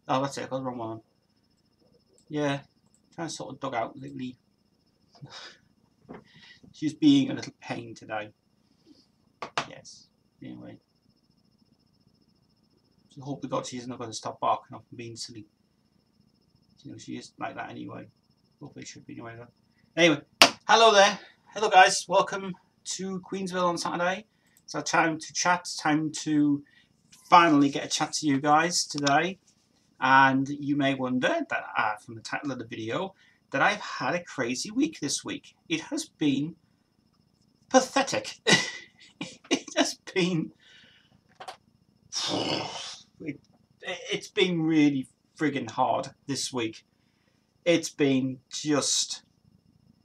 Oh, that's it. I got the wrong one. Yeah, trying to sort of dug out lately. She's being a little pain today. Yes. Anyway. So hope to God she's not going to stop barking off and being silly. You know, she is like that anyway. Hopefully she should be anyway. Anyway, hello there. Hello guys. Welcome to Queensville on Saturday. It's our time to chat. It's time to finally get a chat to you guys today. And you may wonder that from the title of the video that I've had a crazy week this week. It has been pathetic. It has been... It's been really friggin' hard this week. It's been just...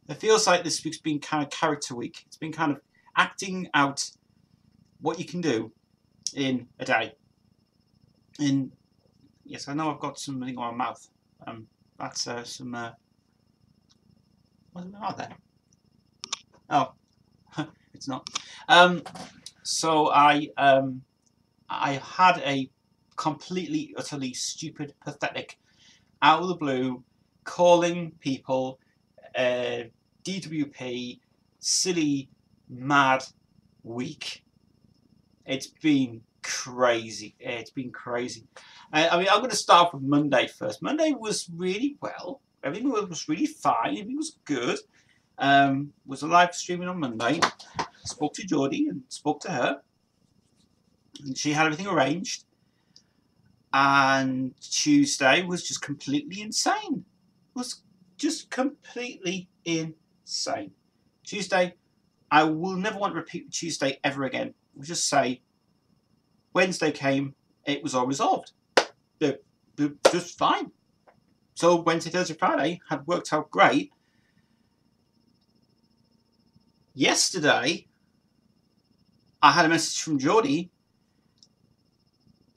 It feels like this week's been kind of character week. It's been kind of acting out what you can do in a day. And yes, I know I've got something on my mouth. That's some... what's out there? Oh, it's not. So I had a completely, utterly stupid, pathetic, out of the blue, calling people DWP, silly, mad week. It's been crazy. It's been crazy. I mean, I'm going to start with Monday first. Monday was really well. Everything was really fine. Everything was good. Was a live streaming on Monday. Spoke to Jodie and spoke to her. And she had everything arranged. And Tuesday was just completely insane. It was just completely insane. Tuesday, I will never want to repeat Tuesday ever again. We'll just say Wednesday came, it was all resolved. Just fine. So Wednesday, Thursday, Friday had worked out great. Yesterday, I had a message from Jodie.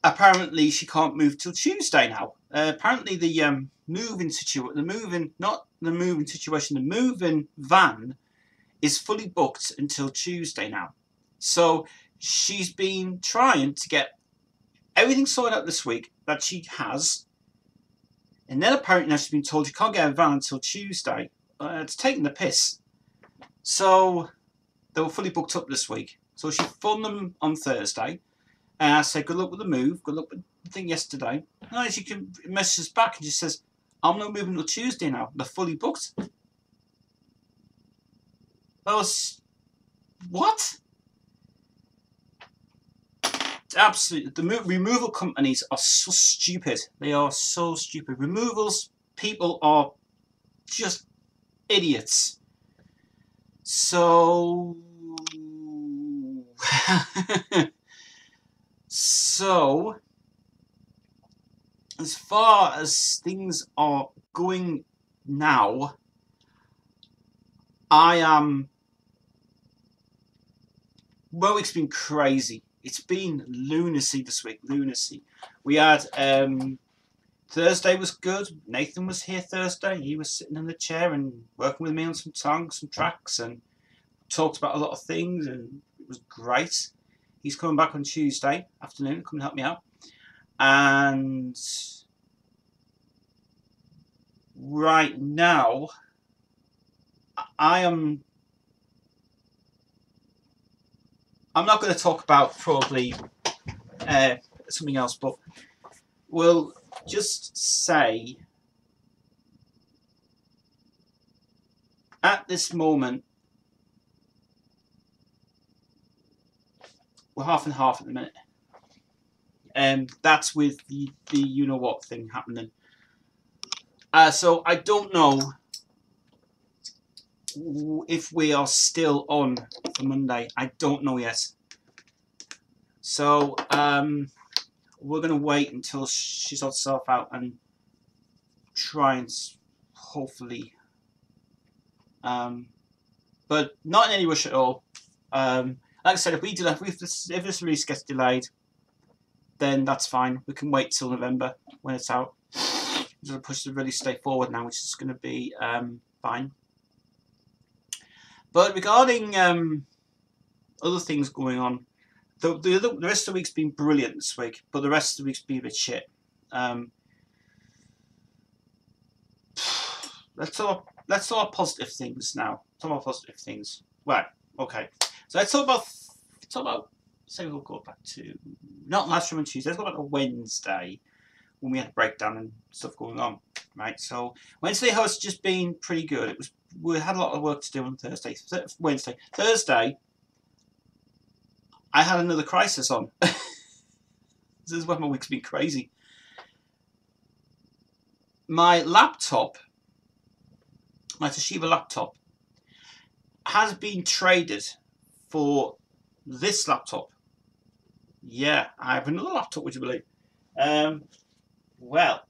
Apparently, she can't move till Tuesday now. Apparently, the moving van is fully booked until Tuesday now. So she's been trying to get everything sorted out this week that she has, and then apparently now she's been told she can't get a van until Tuesday. It's taking the piss. So they were fully booked up this week. So she phoned them on Thursday. And I said, good luck with the move. Good luck with the thing yesterday. No, she can message us back and she says, I'm not moving until Tuesday now. They're fully booked. I was... What? Absolutely. The removal companies are so stupid. They are so stupid. Removals people are just idiots. So... So, as far as things are going now, well, it's been crazy. It's been lunacy this week, lunacy. We had, Thursday was good. Nathan was here Thursday. He was sitting in the chair and working with me on some songs, some tracks, and talked about a lot of things, and it was great. He's coming back on Tuesday afternoon, come and help me out. And right now, I'm not going to talk about probably something else, but we'll just say at this moment, we're half and half at the minute. That's with the you know what thing happening. So I don't know if we are still on for Monday. I don't know yet. So we're going to wait until she sorts herself out and try and hopefully, but not in any rush at all. Like I said, if this release gets delayed, then that's fine. We can wait till November when it's out. We're going to push the release date forward now, which is going to be fine. But regarding other things going on, the rest of the week's been brilliant this week, but the rest of the week's been a bit shit. let's talk about positive things now. Talk about positive things. Right. Okay. So let's talk about. Say we'll go back to not last room on Tuesday. Let's go back to Wednesday when we had a breakdown and stuff going on. Right. So Wednesday has just been pretty good. We had a lot of work to do on Thursday. Wednesday, Thursday, I had another crisis on. This is when my week's been crazy. My laptop, my Toshiba laptop, has been traded for this laptop. Yeah, I have another laptop, would you believe? Well,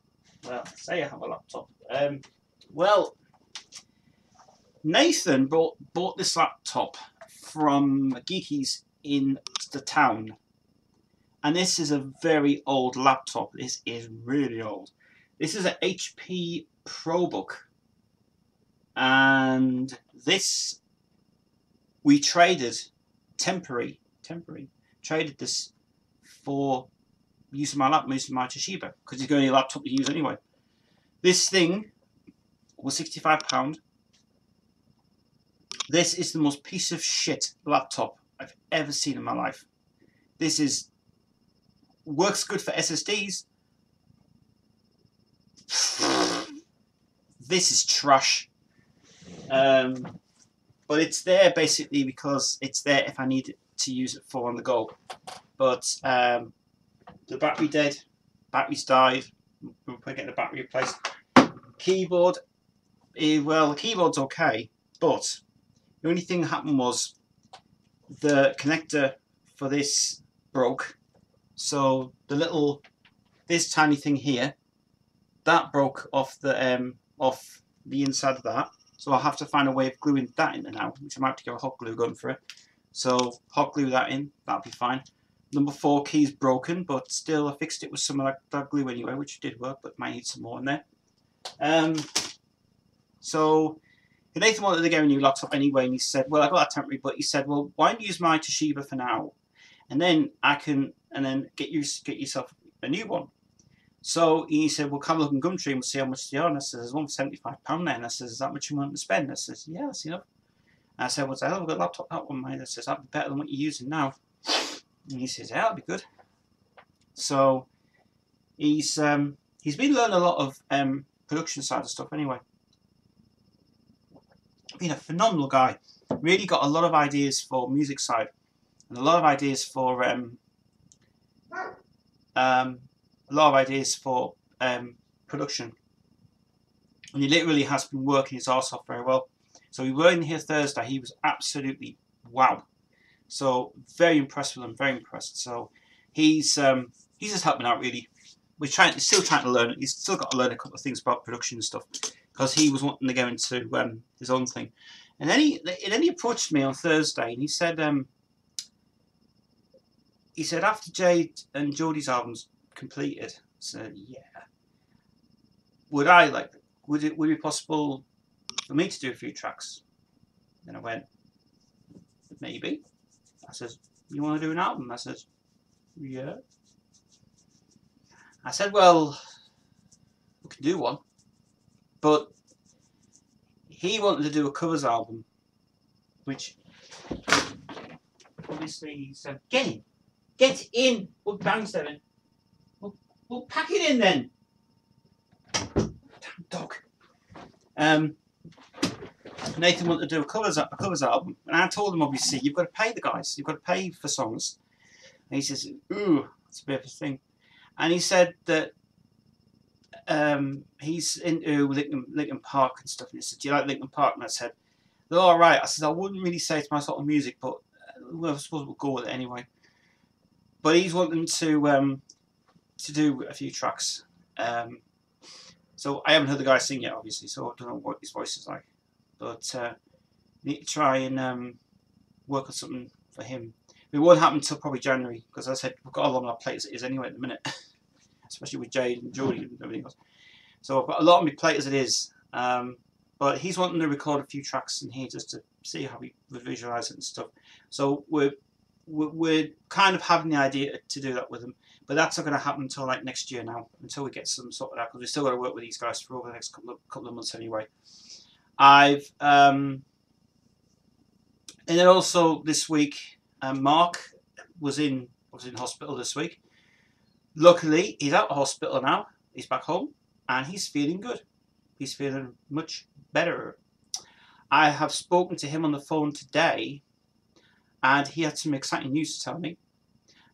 say I have a laptop. Well, Nathan bought this laptop from Geekies in the town. And this is a very old laptop. This is really old. This is an HP ProBook. And this, we traded, temporary, traded this for using my Toshiba. Because it's going to be a laptop to use anyway. This thing was £65. This is the most piece of shit laptop I've ever seen in my life. This is works good for SSDs. This is trash. But it's there basically because it's there if I need to use it for on the go. But the battery dead, battery's died. We're getting the battery replaced. Keyboard, well, the keyboard's okay, but the only thing that happened was the connector for this broke. So this tiny thing here, that broke off the inside of that. So I'll have to find a way of gluing that in there now, which I might have to get a hot glue gun for it. So hot glue that in, that'll be fine. Number 4 key's broken, but still I fixed it with some of that glue anyway, which did work, but might need some more in there. So Nathan wanted to get a new laptop anyway, and he said, well, I got that temporary, but he said, well, why don't you use my Toshiba for now? And then get yourself a new one. So he said, well, come look in Gumtree and we'll see how much they are. And I said, there's one for £75 there. And I said, is that much you want to spend? I said, yeah, that's enough. And I said, well, it's a hell of a good laptop, that one, mate. I said, that'd be better than what you're using now. And he says, yeah, that'll be good. So he's been learning a lot of production side of stuff anyway. Been a phenomenal guy. Really got a lot of ideas for music side. And a lot of ideas for production, and he literally has been working his arse off very well. So we were in here Thursday. He was absolutely wow. So very impressed with him. Very impressed. So he's just helping out really. He's still trying to learn. He's still got to learn a couple of things about production and stuff because he was wanting to go into his own thing. And then he approached me on Thursday and he said after Jade and Geordie's albums completed, I said, yeah, would it be possible for me to do a few tracks? Then I went, maybe. I said, you want to do an album? I said, yeah. I said, well, we can do one. But he wanted to do a covers album, which obviously he said, get in. We'll bounce them in. We'll pack it in then. Damn dog. Nathan wanted to do a covers album, and I told him obviously you've got to pay the guys. You've got to pay for songs. And he says, ooh, that's a bit of a thing. And he said that he's into Linkin Park and stuff. And he said, do you like Linkin Park? And I said, they're all right. I said, I wouldn't really say it's my sort of music, but I suppose we'll go with it anyway. But he's wanting to do a few tracks. So I haven't heard the guy sing yet, obviously, so I don't know what his voice is like. But I need to try and work on something for him. It won't happen until probably January, because as I said, we've got a lot on our plate as it is anyway at the minute, especially with Jade and Geordie and everything else. So I've got a lot on my plate as it is. But he's wanting to record a few tracks in here just to see how we visualise it and stuff. So we're kind of having the idea to do that with him. But that's not going to happen until like next year now, until we get some sort of that, because we still got to work with these guys for over the next couple of months anyway. And then also this week, Mark was in hospital this week. Luckily, he's out of hospital now. He's back home, and he's feeling good. He's feeling much better. I have spoken to him on the phone today, and he had some exciting news to tell me.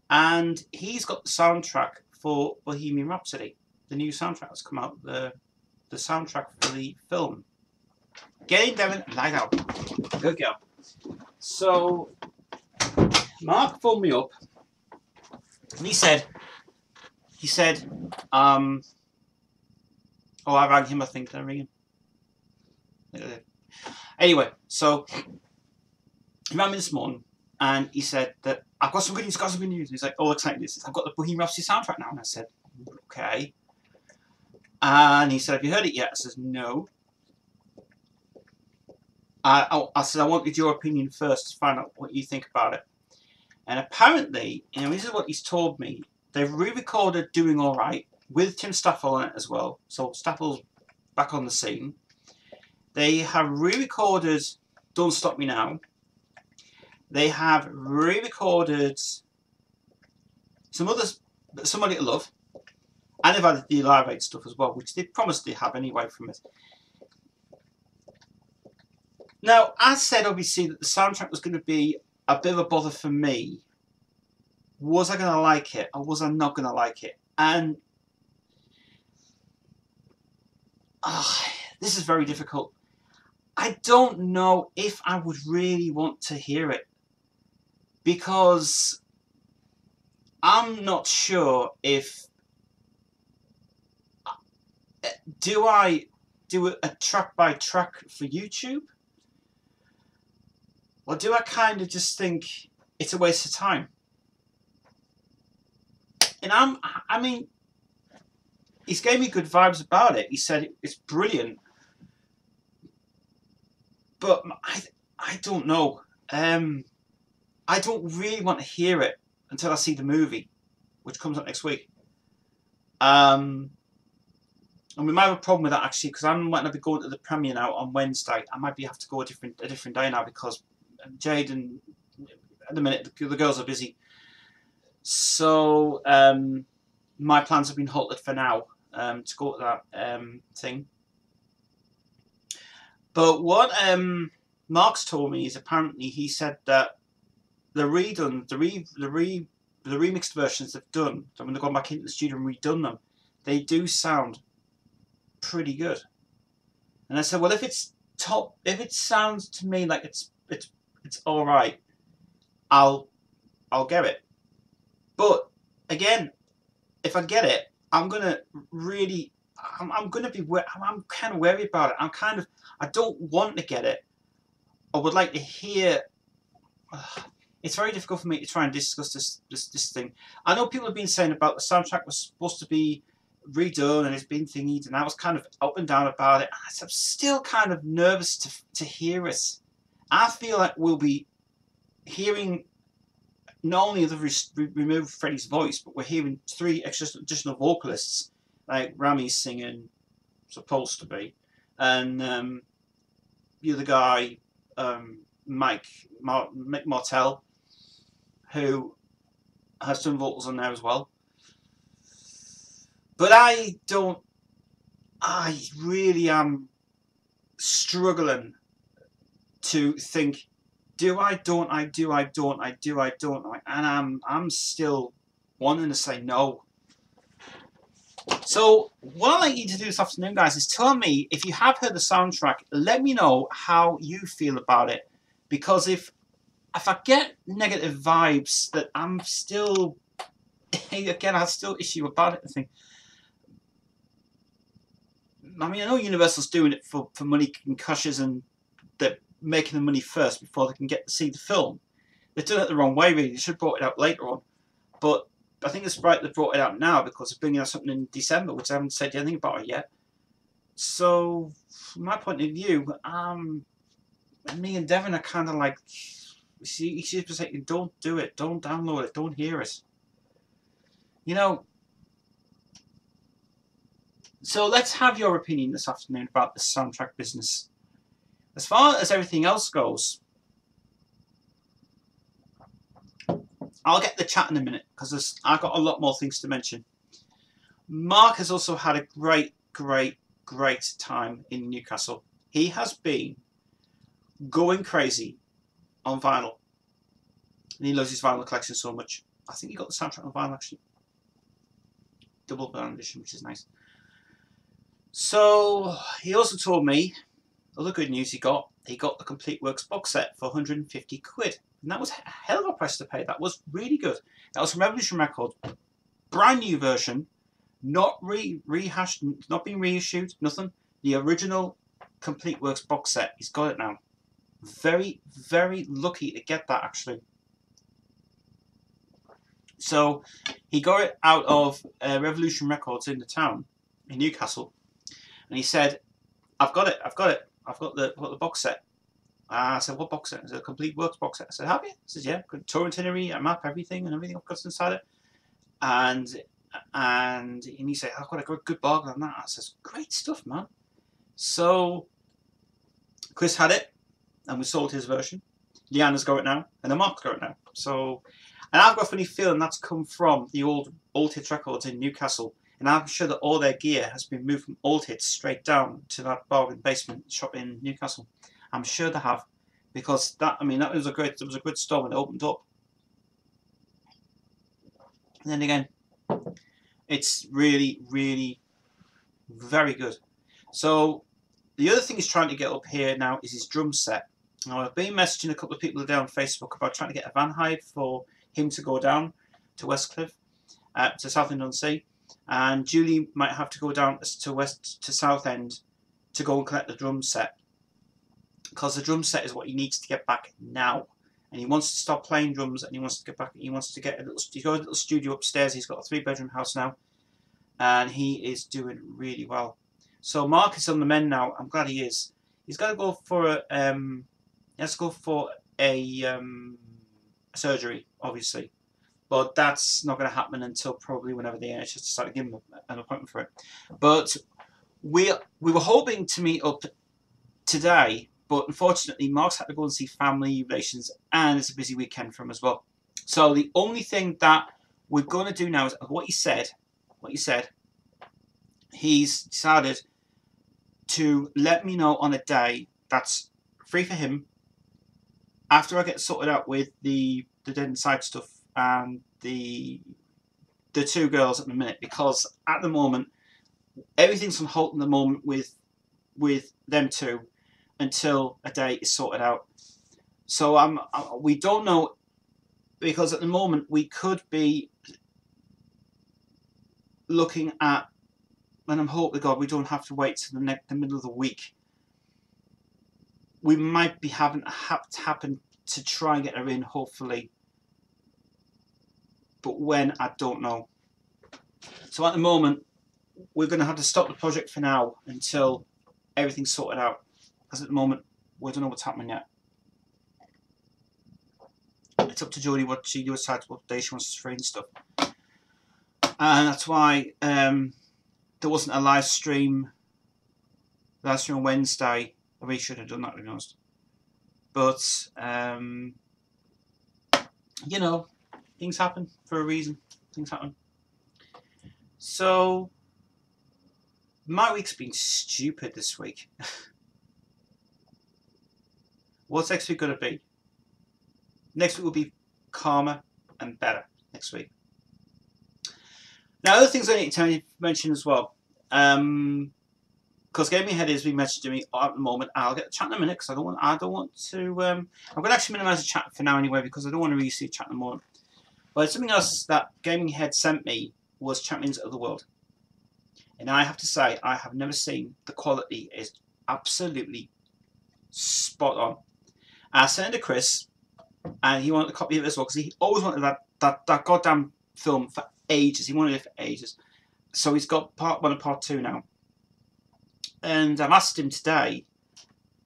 And he's got the soundtrack for Bohemian Rhapsody. The new soundtrack has come out. The soundtrack for the film. Get in, Devin. Light out. Good girl. So, Mark phoned me up, and he said, oh, I rang him, I think. Did I ring him? Anyway, so he rang me this morning, and he said that I've got some good news, He's like, all excited. He says, I've got the Bohemian Rhapsody soundtrack now. And I said, okay. And he said, have you heard it yet? I said, no. I said, I wanted your opinion first to find out what you think about it. And apparently, this is what he's told me, they've re-recorded Doing All Right with Tim Staffel on it as well. So Staffel's back on the scene. They have re-recorded Don't Stop Me Now. They have re-recorded Somebody to Love. And they've added the Live Aid stuff as well, which they promised they have anyway from it. Now, I said obviously that the soundtrack was going to be a bit of a bother for me. Was I going to like it, or was I not going to like it? And this is very difficult. I don't know if I would really want to hear it, because I'm not sure if do I do a track by track for YouTube, or do I kind of just think it's a waste of time? And I mean, he's gave me good vibes about it. He said it's brilliant, but I don't know. I don't really want to hear it until I see the movie, which comes out next week. And we might have a problem with that actually, because I might not be going to the premiere now on Wednesday. I might have to go a different day now, because Jade and at the minute the girls are busy. So my plans have been halted for now to go to that thing. But what Mark's told me is apparently he said that the remixed versions they've done, so when they've gone back into the studio and redone them, they do sound pretty good. And I said, well, if it sounds to me like it's all right, I'll get it. But again, if I get it, I'm kind of wary about it. I don't want to get it. I would like to hear. It's very difficult for me to try and discuss this thing. I know people have been saying about the soundtrack was supposed to be redone and it's been thingied, and I was kind of up and down about it. I'm still kind of nervous to hear it. I feel like we'll be hearing not only the remove Freddie's voice, but we're hearing 3 additional vocalists, like Rami's singing, supposed to be, and the other guy, Mick Martell, who has some vocals on there as well. But I really am struggling to think, do I, don't I, do I, don't I, do I, don't I, and I'm still wanting to say no. So what I'd like you to do this afternoon, guys, is tell me if you have heard the soundtrack. Let me know how you feel about it, because if I get negative vibes, that I'm still, again, I still issue about it. I think. I mean, I know Universal's doing it for money concussions, and they're making the money first before they can get to see the film. They've done it the wrong way, really. They should have brought it out later on. But I think it's right they brought it out now, because they're bringing out something in December, which I haven't said anything about it yet. So, from my point of view, me and Devin are kind of like, she's saying, don't do it, don't download it, don't hear it. You know, so let's have your opinion this afternoon about the soundtrack business. As far as everything else goes, I'll get the chat in a minute because I've got a lot more things to mention. Mark has also had a great time in Newcastle. He has been going crazy on vinyl. And he loves his vinyl collection so much. I think he got the soundtrack on vinyl actually. Double vinyl edition, which is nice. So he also told me other good news he got the Complete Works box set for 150 quid. And that was a hell of a price to pay. That was really good. That was from Revolution Records. Brand new version. Not rehashed, not being reissued, nothing. The original Complete Works box set. He's got it now. Very lucky to get that actually. So he got it out of Revolution Records in the town in Newcastle, and he said, "I've got it. I've got the box set." I said, "What box set?" He said, "A Complete Works box set." I said, "Have you?" He says, "Yeah, got tour itinerary, a map, everything, and everything I've got inside it." And he said, "I've got a good bargain on that." I says, "Great stuff, man." So Chris had it, and we sold his version. Leanna's got it now, and the Mark's got it now. So, and I've got a funny feeling that's come from the old hits records in Newcastle, and I'm sure that all their gear has been moved from old hits straight down to that bargain basement shop in Newcastle. I'm sure they have, because that was a good store when it opened up. And then again, it's really very good. So the other thing he's trying to get up here now is his drum set. Now I've been messaging a couple of people today on Facebook about trying to get a van hired for him to go down to Westcliff, to Southend-on-Sea, and Julie might have to go down to Southend to go and collect the drum set, because the drum set is what he needs to get back now. And he wants to stop playing drums, and he wants to get back. He wants to get he's got a little studio upstairs. He's got a 3-bedroom house now, and he is doing really well. So Mark is on the mend now. I'm glad he is. He's got to go for a surgery, obviously, but that's not going to happen until probably whenever the NHS decide to give him an appointment for it. But we were hoping to meet up today, but unfortunately Mark's had to go and see family relations, and it's a busy weekend for him as well. So the only thing that we're going to do now is what he said. He's decided to let me know on a day that's free for him after I get sorted out with the Dead Inside stuff and the 2 girls at the minute, because at the moment everything's on hold at the moment with them 2 until a day is sorted out. So we don't know, because at the moment we could be looking at, and I'm hoping to God we don't have to wait till the middle of the week. We might be having to happen to try and get her in, hopefully, but when, I don't know. So at the moment we're going to have to stop the project for now until everything's sorted out, because at the moment we don't know what's happening yet. It's up to Jodie what she decides, what day she wants to free and stuff, and that's why there wasn't a live stream on Wednesday. We should have done that, to be honest. But you know, things happen for a reason. Things happen. So my week's been stupid this week. What's next week going to be? Next week will be calmer and better next week. Now, other things I need to mention as well. Because Gaming Head is being messaged to me at the moment. I'll get the chat in a minute, because I don't want to. I'm going to actually minimise the chat for now anyway, because I don't want to really see the chat in the morning. But something else that Gaming Head sent me was Champions of the World, and I have to say I have never seen the quality is absolutely spot on. I sent it to Chris, and he wanted a copy of it as well, because he always wanted that goddamn film for ages. He wanted it for ages. So he's got part 1 and part 2 now. And I've asked him today,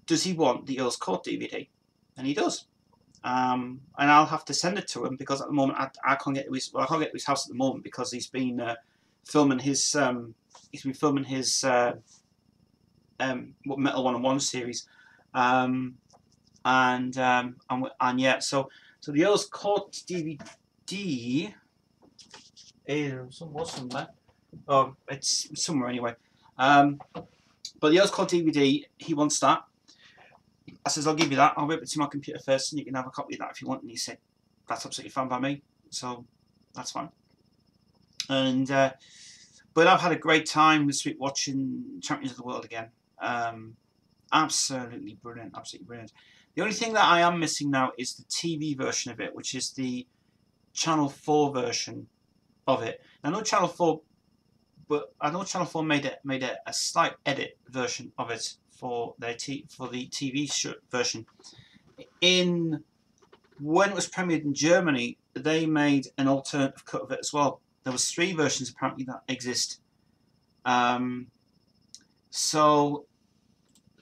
does he want the Earl's Court DVD? And he does. and I'll have to send it to him because at the moment I can't get to his I can't get to his house at the moment because he's been filming his Metal 101 series, and yeah, so the Earl's Court DVD is somewhere. Oh, it's somewhere anyway. But the Earl's Court DVD, he wants that. I says, I'll give you that. I'll whip it to my computer first, and you can have a copy of that if you want. And he said, that's absolutely fine by me. So that's fine. And but I've had a great time this week watching Champions of the World again. Absolutely brilliant, absolutely brilliant. The only thing that I am missing now is the TV version of it, which is the Channel 4 version of it. I know Channel 4, but I know Channel 4 made a slight edit version of it for the TV version. When it was premiered in Germany, they made an alternative cut of it as well. There was 3 versions apparently that exist. So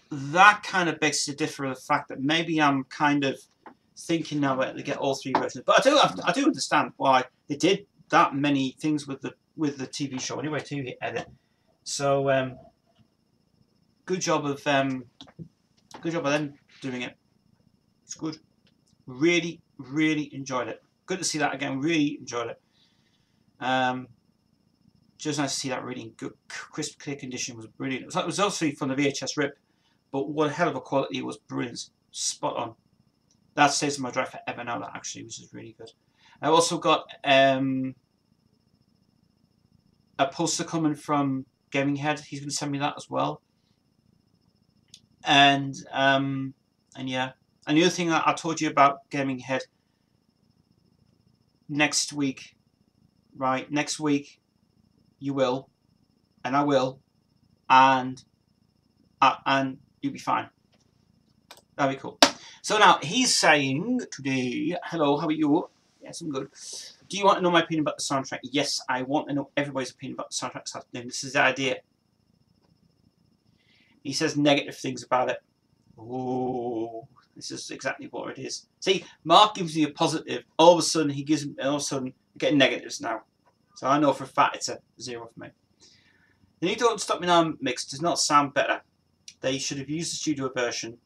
that kind of begs to differ of the fact that maybe I'm kind of thinking now to get all 3 versions. But I do understand why they did that many things with the TV show anyway, TV edit. So good job of them doing it. It's good. Really, really enjoyed it. Good to see that again. Really enjoyed it. Just nice to see that really in good, crisp, clear condition. Was brilliant. It was also from the VHS rip, but what a hell of a quality. It was brilliant. Spot on. That stays in my drive forever now, that actually, which is really good. I've also got a poster coming from Gaming Head. He's going to send me that as well. And yeah. And the other thing that I told you about Gaming Head, next week, right? Next week, you will, and I will, and you'll be fine. That'll be cool. So now he's saying today, hello, how are you? Yes, I'm good. Do you want to know my opinion about the soundtrack? Yes, I want to know everybody's opinion about the soundtrack this afternoon. This is the idea. He says negative things about it. Oh, this is exactly what it is. See, Mark gives me a positive. All of a sudden, I'm getting negatives now. So I know for a fact it's a 0 for me. The new Don't Stop Me Now mix does not sound better. They should have used the studio version.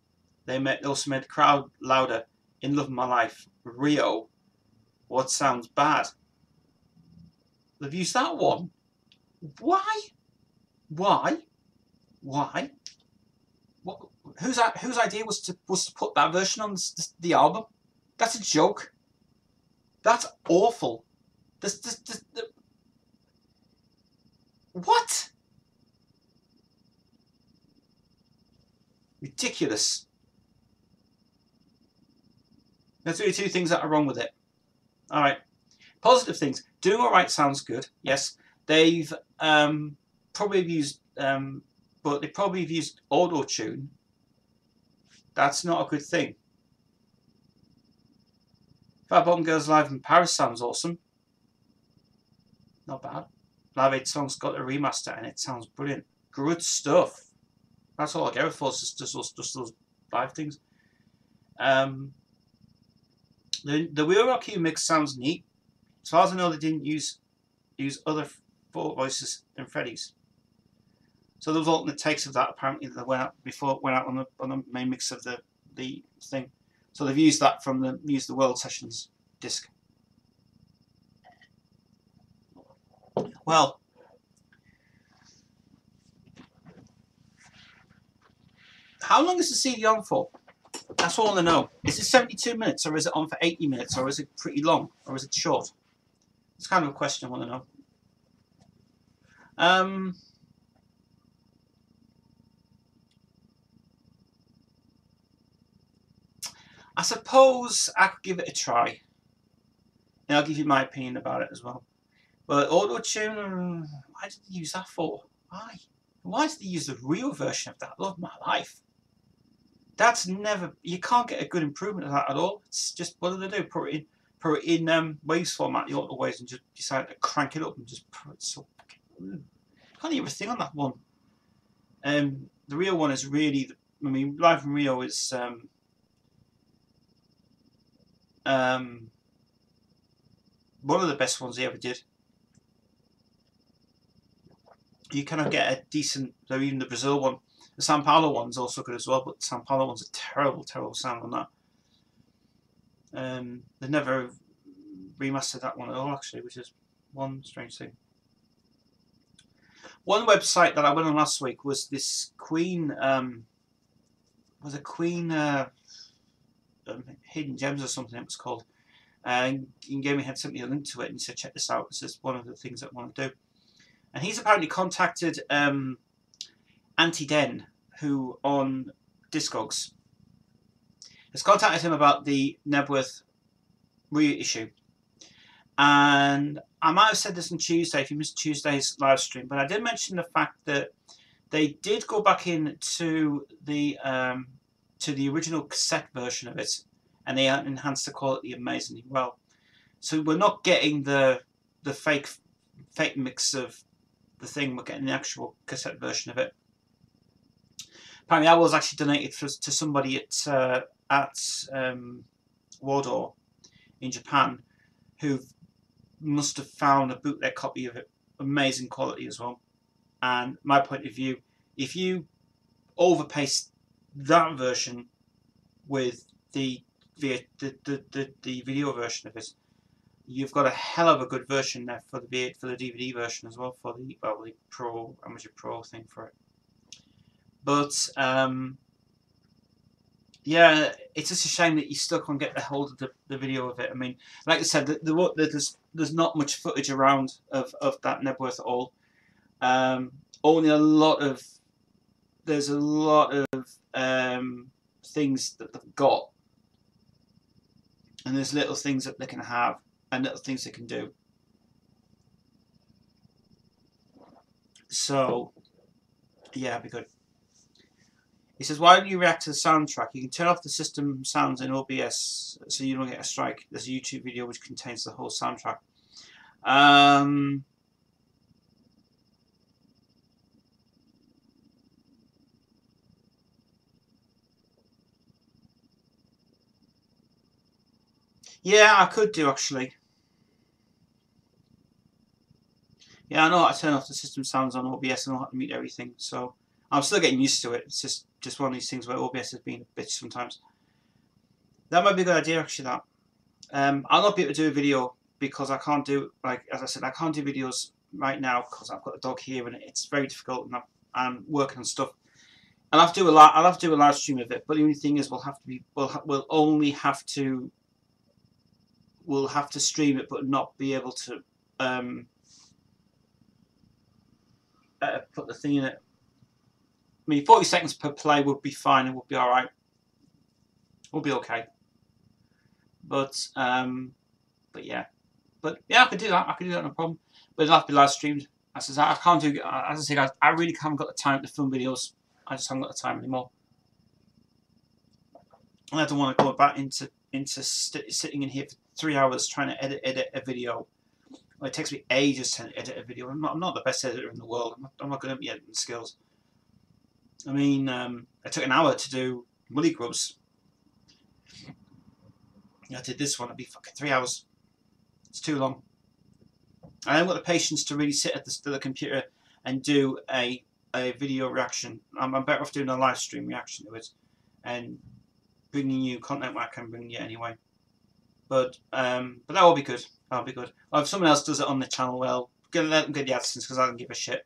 They also made the crowd louder. In Love of My Life, Rio, what sounds bad? They've used that one. Why? Why? Why? What? Whose idea was to put that version on the album? That's a joke. That's awful. What? Ridiculous. There's really 2 things that are wrong with it. Alright. Positive things. Doing Alright sounds good. Yes. They've probably used but they probably have used auto-tune. That's not a good thing. Fat Bottom Girls Live in Paris sounds awesome. Not bad. Live 8 Songs got a remaster and it sounds brilliant. Good stuff. That's all I get for, just those live things. The Wheel Rock You mix sounds neat. As far as I know, they didn't use other voices than Freddie's. So there was alternate takes of that apparently that went out on the main mix of the thing. So they've used that from the World Sessions disc. Well, how long is the CD on for? That's all I want to know. Is it 72 minutes, or is it on for 80 minutes, or is it pretty long, or is it short? It's kind of a question I want to know. I suppose I could give it a try. And I'll give you my opinion about it as well. But auto-tune, why did they use that for? Why? Why did they use the real version of that? Love My Life. That's never... You can't get a good improvement of that at all. It's just, what do they do? Put it in waves format, the auto waves, and just decide to crank it up and just put it so... Can't hear a thing on that one. The real one is really... I mean, Live from Rio is... one of the best ones he ever did. You kind of get a decent, though even the Brazil one, the Sao Paulo one's also good as well, but the Sao Paulo one's a terrible, terrible sound on that. They never remastered that one at all, actually, which is one strange thing. One website that I went on last week was this Queen, Hidden Gems or something it was called. And Gaming had sent me a link to it and he said, check this out, this is one of the things that I want to do. And he's apparently contacted Auntie Den, who on Discogs has contacted him about the Nebworth reissue. And I might have said this on Tuesday if you missed Tuesday's live stream, but I did mention the fact that they did go back into the original cassette version of it, and they enhanced the quality amazingly well. So we're not getting the fake mix of the thing, we're getting the actual cassette version of it. Apparently that was actually donated to somebody at Wardour in Japan, who must have found a bootleg copy of it, amazing quality as well. And my point of view, if you overpaste that version with the video version of it, you've got a hell of a good version there for the DVD version as well, for the Pro Amateur Pro thing for it. But yeah, it's just a shame that you still can't get the hold of the video of it. I mean, like I said, there's not much footage around of that Nebworth at all. Only there's a lot of things that they've got, and there's little things that they can have and little things they can do. So yeah, it'd be good. He says, why don't you react to the soundtrack? You can turn off the system sounds in OBS so you don't get a strike. There's a YouTube video which contains the whole soundtrack. Yeah, I could do actually. Yeah, I know how to turn off the system sounds on OBS and I know how to mute everything, so I'm still getting used to it. It's just one of these things where OBS has been a bitch sometimes. That might be a good idea actually, that. I'll not be able to do a video because I can't do, like as I said, I can't do videos right now because I've got a dog here and it's very difficult and I'm working on stuff. And I'll have to do a live stream of it, but the only thing is we'll have to stream it but not be able to put the thing in it. I mean, 40 seconds per play would be fine and would be alright. We'll be okay. But yeah. But yeah, I could do that. I could do that, no problem. But it'll have to be live streamed. As I can't do, as I say guys, I really haven't got the time to film videos. I just haven't got the time anymore. And I don't want to go back into sitting in here for 3 hours trying to edit a video. Well, it takes me ages to edit a video. I'm not the best editor in the world. I'm not good at my editing skills. I mean, it took an hour to do Woolly Grubs. I did this one, it'd be fucking 3 hours. It's too long. I haven't got the patience to really sit at the computer and do a video reaction. I'm better off doing a live stream reaction to it and bringing you content where I can bring you anyway. But that will be good. That'll be good. Or if someone else does it on the channel, well, let them get the AdSense because I don't give a shit.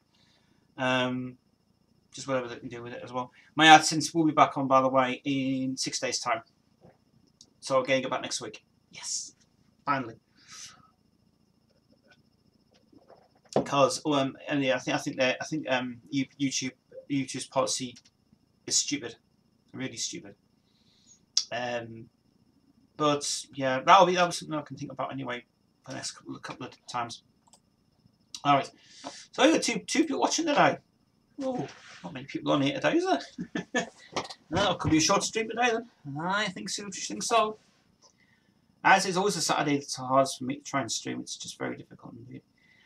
Just whatever they can do with it as well. My AdSense will be back on, by the way, in 6 days' time. So again, go back next week. Yes, finally. Because and yeah, I think YouTube's policy is stupid, really stupid. But yeah, that was something I can think about anyway for the next couple of times. All right, so I got two people watching today. Oh, not many people on here today, is there? No, it could be a short stream today then. I think so. As is always a Saturday, it's hard for me to try and stream. It's just very difficult indeed.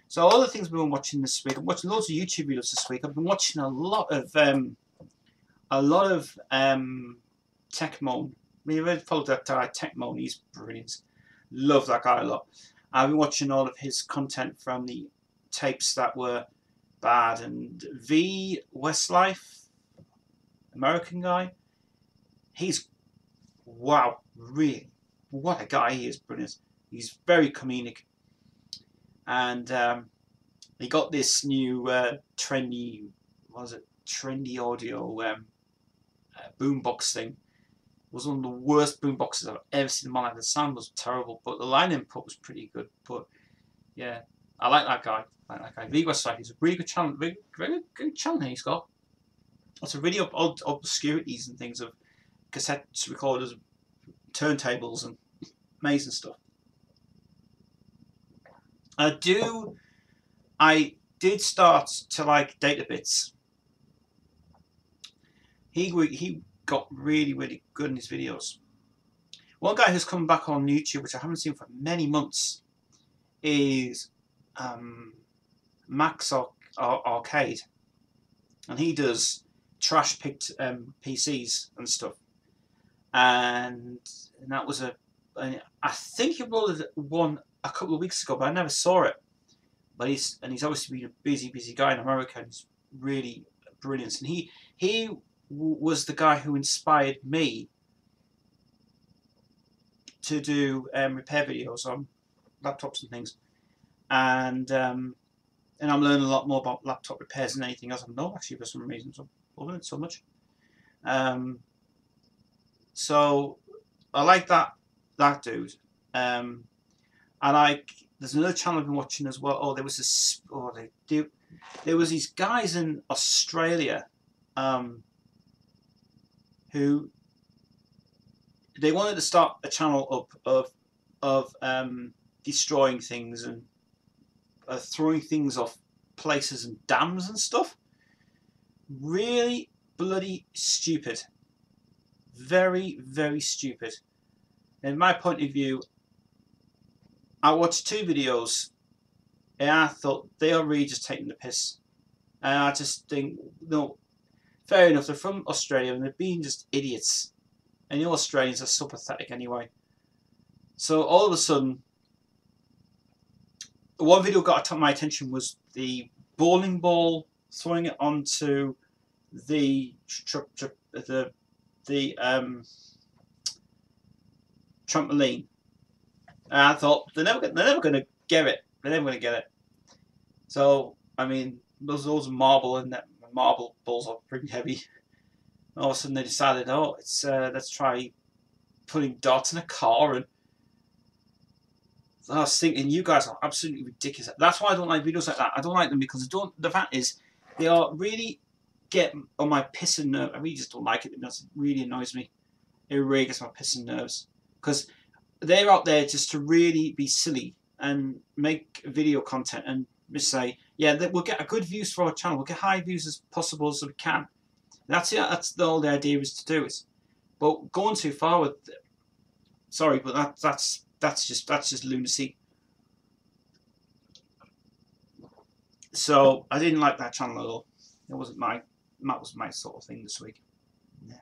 So all the things we've been watching this week, I'm watching loads of YouTube videos this week. I've been watching a lot of Tech Moan. You've ever followed that guy, Tecmo, he's brilliant. Love that guy a lot. I've been watching all of his content from the tapes that were bad, and V Westlife, American guy, he's, wow, really, what a guy he is, brilliant. He's very comedic, and he got this new trendy, what was it, trendy audio boombox thing. It was one of the worst boomboxes I've ever seen in my life. The sound was terrible, but the line input was pretty good. But yeah, I like that guy. I like that guy. V Westside, he's a really good channel, very good channel he's got. Lots of really odd obscurities and things of cassette recorders, turntables, and amazing stuff. I did start to like Data Bits. He got really good in his videos. One guy who's come back on YouTube, which I haven't seen for many months, is Max Arcade, and he does trash picked PCs and stuff. And that was I think he uploaded one a couple of weeks ago, but I never saw it. But he's obviously been a busy guy in America, and he's really brilliant. And he was the guy who inspired me to do repair videos on laptops and things, and I'm learning a lot more about laptop repairs than anything else I know, actually, for some reason. So I'm loving it so much. So I like that dude. There's another channel I've been watching as well. Oh, there was this. Oh, there was these guys in Australia, who they wanted to start a channel up of destroying things and throwing things off places and dams and stuff. Really bloody stupid. Very stupid. In my point of view, I watched 2 videos and I thought they are really just taking the piss. And I just think, no, fair enough, they're from Australia and they're being just idiots. And you know, Australians are so pathetic anyway. So all of a sudden, one video got my attention was the bowling ball, throwing it onto the trampoline. And I thought they're never going to get it. They're never going to get it. So I mean, those marble and that marble balls are pretty heavy. And all of a sudden they decided, oh, let's try putting darts in a car, and I was thinking, you guys are absolutely ridiculous. That's why I don't like videos like that. I don't like them because the fact is, they are really get on my piss and nerves. I really just don't like it. It really annoys me. It really gets my piss and nerves because they're out there just to really be silly and make video content and just say, yeah, we'll get a good views for our channel. We'll get high views as possible as we can. That's it. That's the whole idea is to do it. But going too far with, sorry, but that's just lunacy. So I didn't like that channel at all. It wasn't that was my sort of thing this week. Nah.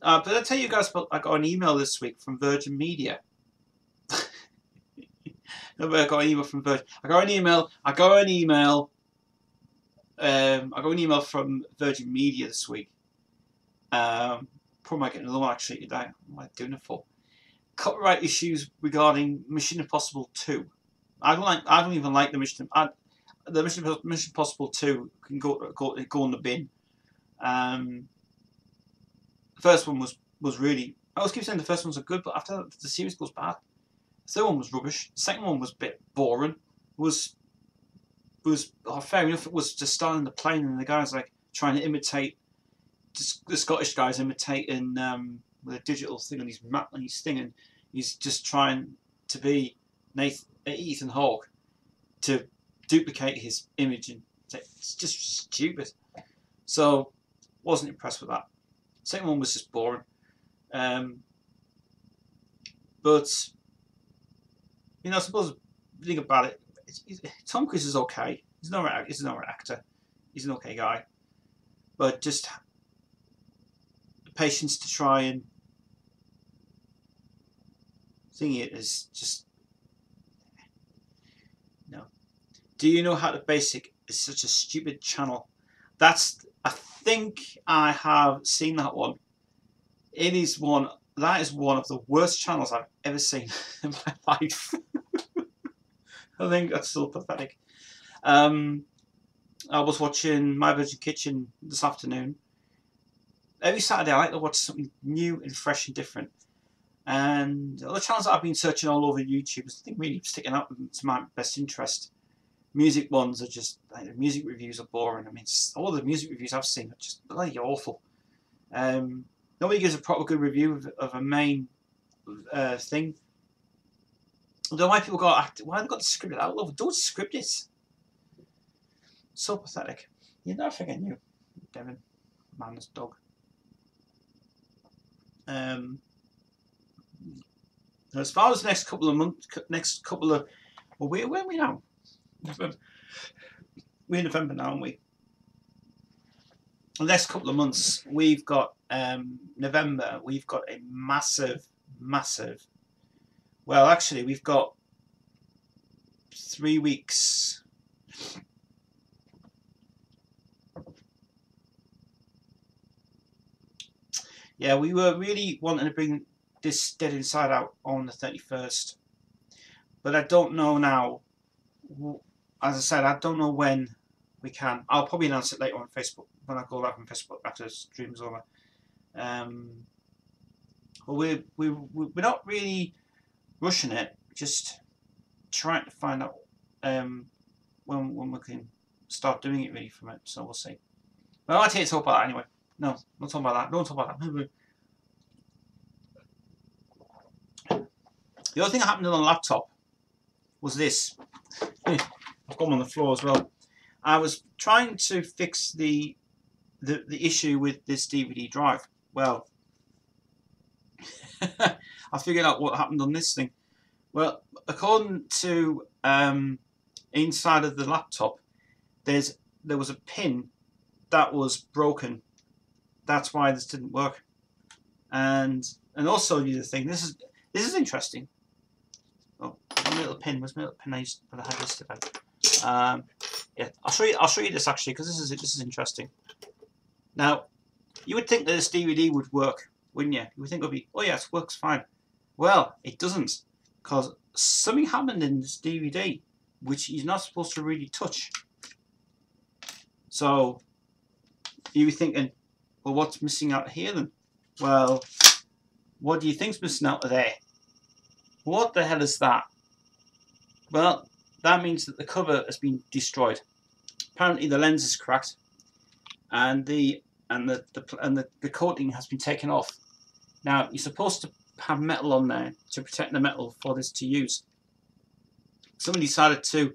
But I'll tell you guys about, I got an email this week from Virgin Media. I got an email from Virgin. I got an email from Virgin Media this week. Probably might get another one actually today. What am I doing it for? Copyright issues regarding Mission Impossible 2. I don't even like the Mission Impossible 2 can go in the bin. The first one was really. I always keep saying the first ones are good, but after that, the series goes bad. The third one was rubbish. The second one was a bit boring. Was fair enough. It was just starting the plane and the guys like trying to imitate. The Scottish guys imitating with a digital thing on his map and his thing, and he's just trying to be Ethan Hawke to duplicate his image, and it's just stupid. So wasn't impressed with that. Second one was just boring, but I suppose the thing about it, Tom Cruise is okay. He's not an actor. He's an okay guy, but just the patience to try and thing it is just no. Do you know how to basic is such a stupid channel? That's, I think I have seen that one. It is one, that is one of the worst channels I've ever seen in my life. I think that's so pathetic. I was watching My Virgin Kitchen this afternoon. Every Saturday I like to watch something new and fresh and different. And the other channels that I've been searching all over YouTube, I think really sticking out to my best interest. Music ones are just, like, the music reviews are boring. I mean, all the music reviews I've seen are just bloody awful. Nobody gives a proper good review of a main thing. Although why people got, why they've got to script it out? Don't script it. So pathetic. You'll never forget you, Devin. Man, this dog. As far as the next couple of months, well, where are we now? November. We're in November now, aren't we? The next couple of months, we've got November. We've got a massive. Well, actually, we've got 3 weeks. Yeah, we were really wanting to bring this Dead Inside out on the 31st. But I don't know now. As I said, I don't know when we can. I'll probably announce it later on Facebook when I go live on Facebook after the stream's over. But we're not really rushing it. Just trying to find out when we can start doing it really from it. So we'll see. But I'll take talk about that anyway. No, not talking about that. Don't talk about that. The other thing that happened on the laptop was this. I've got them on the floor as well. I was trying to fix the issue with this DVD drive. Well, I figured out what happened on this thing. Well, according to inside of the laptop, there was a pin that was broken. That's why this didn't work. And also the other thing. This is interesting. Oh, my little pin. Where's my little pin I had yesterday? Yeah, I'll show you this actually because this is interesting. Now, you would think that this DVD would work, wouldn't you? You would think it would be, oh yeah, it works fine. Well, it doesn't, because something happened in this DVD which you're not supposed to really touch. So you were thinking, well, what's missing out here then? Well, what do you think's missing out of there? What the hell is that? Well, that means that the cover has been destroyed. Apparently, the lens is cracked, and the coating has been taken off. Now, you're supposed to have metal on there to protect the metal for this to use. Somebody decided to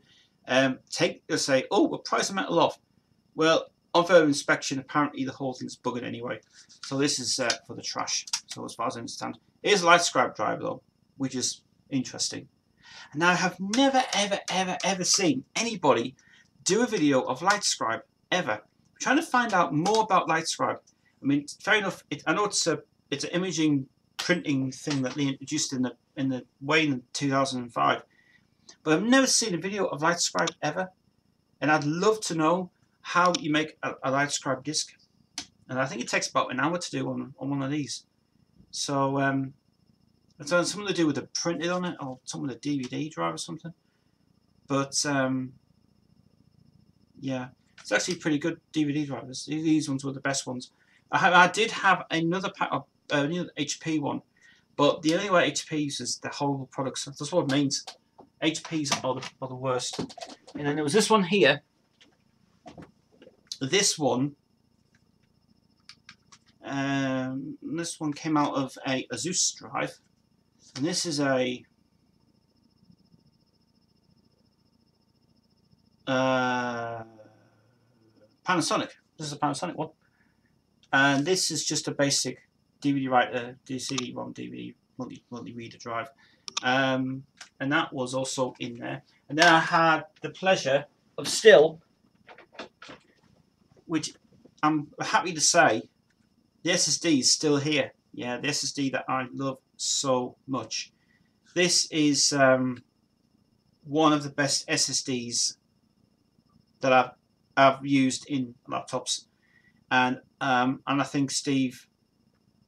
say, oh, we'll price the metal off. Well, on further inspection, apparently the whole thing's buggered anyway. So this is for the trash. So as far as I understand, it is a light scribe drive though, which is interesting. And now I have never, ever seen anybody do a video of LightScribe ever. I'm trying to find out more about LightScribe. I mean, fair enough. I know it's an imaging printing thing that they introduced in the way in 2005, but I've never seen a video of LightScribe ever. And I'd love to know how you make a LightScribe disc. And I think it takes about an hour to do on one of these. So it's something to do with the printed on it, or something with a DVD drive or something. But yeah, it's actually pretty good DVD drivers. These ones were the best ones. I did have another pack of another HP one, but the only way HP uses the horrible products. That's what it means. HPs are the worst. And then there was this one here. This one came out of a Zeus drive, and this is a Panasonic. This is a Panasonic one, and this is just a basic DVD writer, CD-ROM DVD multi-reader drive, and that was also in there. And then I had the pleasure of still which I'm happy to say, the SSD is still here. Yeah, the SSD that I love so much. This is one of the best SSDs that I've used in laptops, and I think Steve.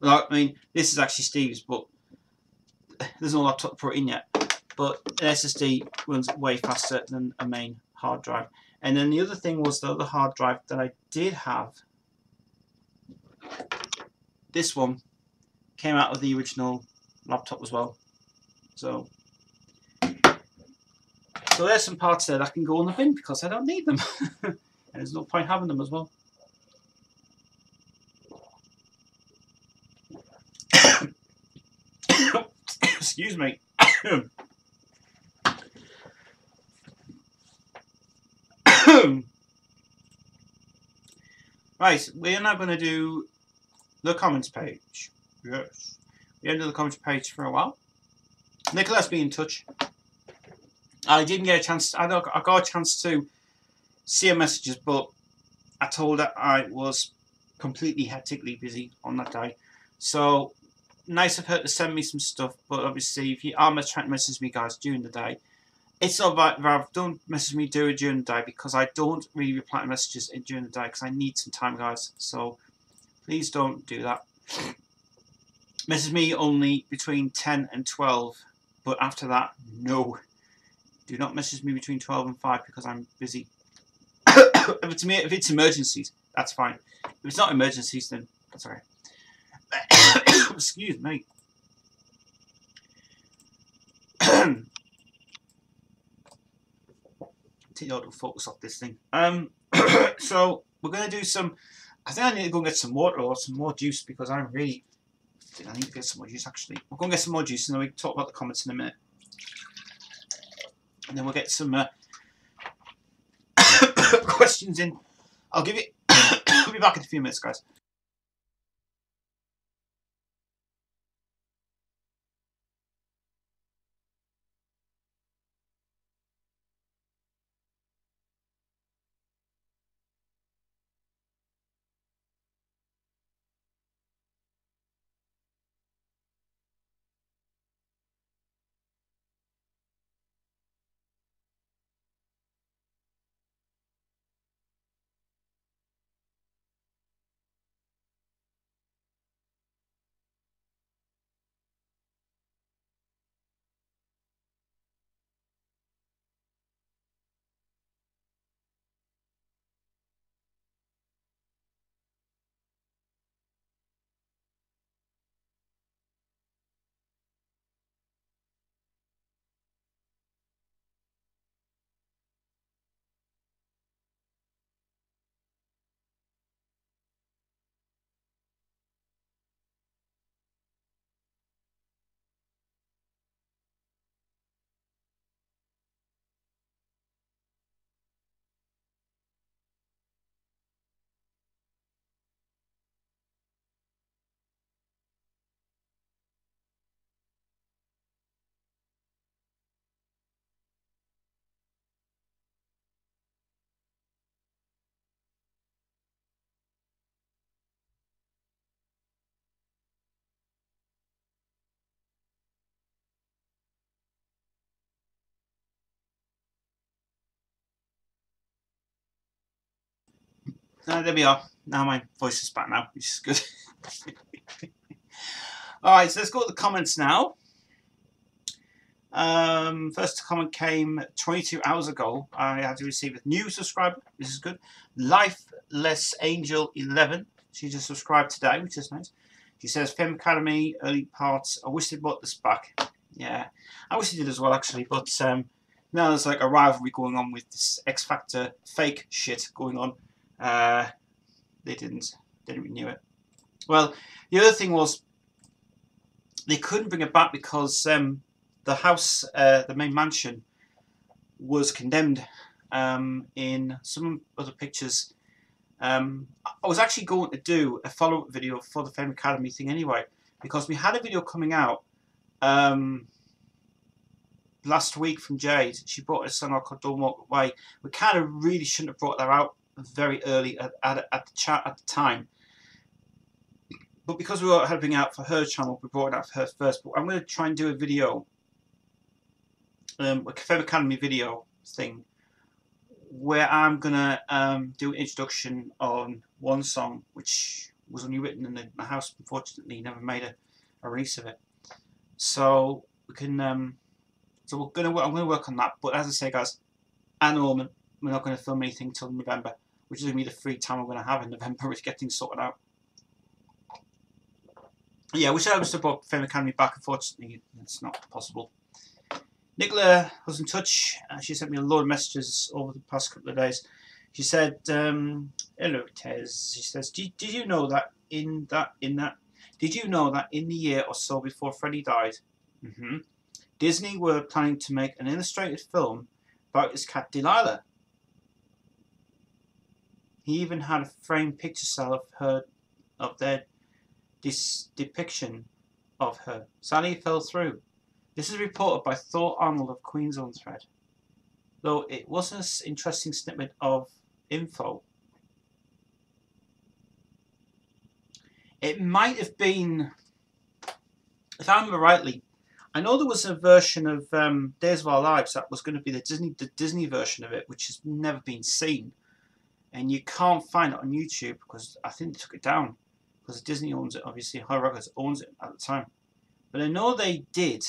Well, I mean, this is actually Steve's, but there's no laptop to put in yet. But an SSD runs way faster than a main hard drive. And then the other thing was the other hard drive that I did have. This one came out of the original laptop as well. So there's some parts there that can go in the bin because I don't need them. And there's no point having them as well. Excuse me. Right, we're now going to do the comments page. Yes. We haven't done the comments page for a while. Nicola's been in touch. I didn't get a chance. I got a chance to see her messages, but I told her I was completely hectically busy on that day. So nice of her to send me some stuff, but obviously if you are trying to message me guys during the day, it's not about Rav, don't message me during the day, because I don't really reply to messages during the day because I need some time, guys. So please don't do that. Message me only between 10 and 12, but after that, no. Do not message me between 12 and 5 because I'm busy. If it's emergencies, that's fine. If it's not emergencies, then that's okay. Excuse me. Take out the focus off this thing. So we're gonna do some. I think I need to go and get some water or some more juice because I need to get some more juice actually. We're gonna get some more juice and then we can talk about the comments in a minute. And then we'll get some questions in. I'll give it. We'll be back in a few minutes, guys. There we are. Now my voice is back now, which is good. Alright, so let's go to the comments now. First comment came 22 hours ago. I had to receive a new subscriber. This is good. Lifeless Angel 11. She just subscribed today, which is nice. She says, Fem Academy, early parts. I wish they brought this back. Yeah, I wish they did as well, actually. But now there's like a rivalry going on with this X Factor fake shit going on. They didn't renew it. Well, the other thing was they couldn't bring it back because the house, the main mansion, was condemned. In some other pictures, I was actually going to do a follow-up video for the Fame Academy thing anyway, because we had a video coming out last week from Jade. She brought a song called Don't Walk Away. We kind of really shouldn't have brought that out very early at the time. But because we were helping out for her channel, we brought it out for her first. But I'm going to try and do a video, a Fem Academy video thing, where I'm going to do an introduction on one song which was only written in the house. Unfortunately, never made a release of it. So we can. So I'm going to work on that. But as I say, guys, at the moment we're not going to film anything till November, which is going to be the free time we're going to have in November to get things sorted out. Yeah, I wish I was to brought Fame Academy back. Unfortunately, it's not possible. Nicola was in touch. She sent me a load of messages over the past couple of days. She said, "Hello, Tez." She says, "Did you know that Did you know that in the year or so before Freddie died, Disney were planning to make an illustrated film about his cat Delilah? He even had a framed picture sale of their depiction of her. Sadly, it fell through. This is reported by Thor Arnold of Queensville Thread. Though it was an interesting snippet of info. It might have been, if I remember rightly, I know there was a version of Days of Our Lives that was going to be the Disney version of it, which has never been seen. And you can't find it on YouTube because I think they took it down. Because Disney owns it, obviously. High Records owns it at the time. But I know they did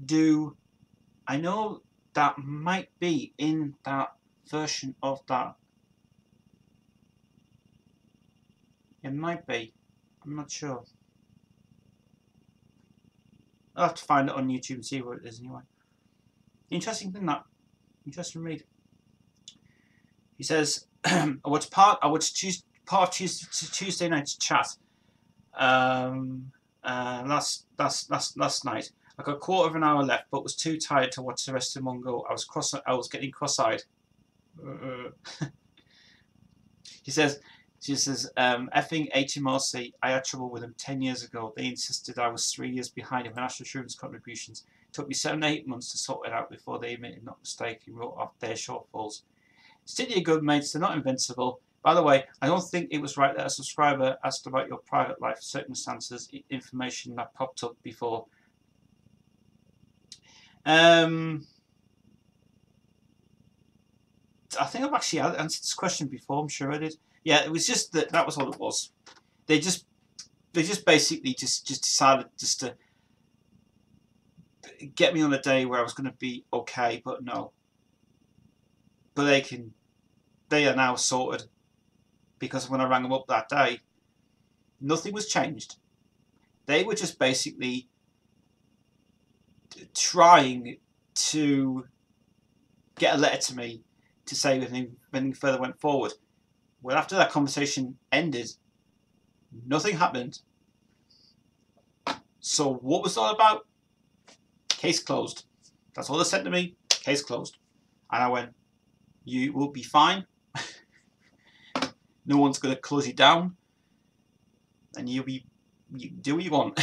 do... I know that might be in that version of that. It might be. I'm not sure. I'll have to find it on YouTube and see what it is anyway. Interesting thing that. Interesting read. He says, I watched part of Tuesday night's chat last night. I got a quarter of an hour left, but was too tired to watch the rest of one go. I was getting cross-eyed. She says, effing HMRC, I had trouble with them 10 years ago. They insisted I was 3 years behind in my national insurance contributions. It took me 7 to 8 months to sort it out before they admitted not mistakenly wrote off their shortfalls. Still, you're good mates, they're not invincible. By the way, I don't think it was right that a subscriber asked about your private life circumstances, information that popped up before. I think I've actually answered this question before, I'm sure I did. Yeah, it was just that was all it was. They just basically just decided just to get me on a day where I was going to be okay, but no. But they are now sorted, because when I rang them up that day, nothing was changed. They were just basically trying to get a letter to me to say if anything further went forward. Well, after that conversation ended, nothing happened. So what was it all about? Case closed. That's all they said to me. Case closed. And I went, you will be fine. No one's going to close you down. And you do what you want.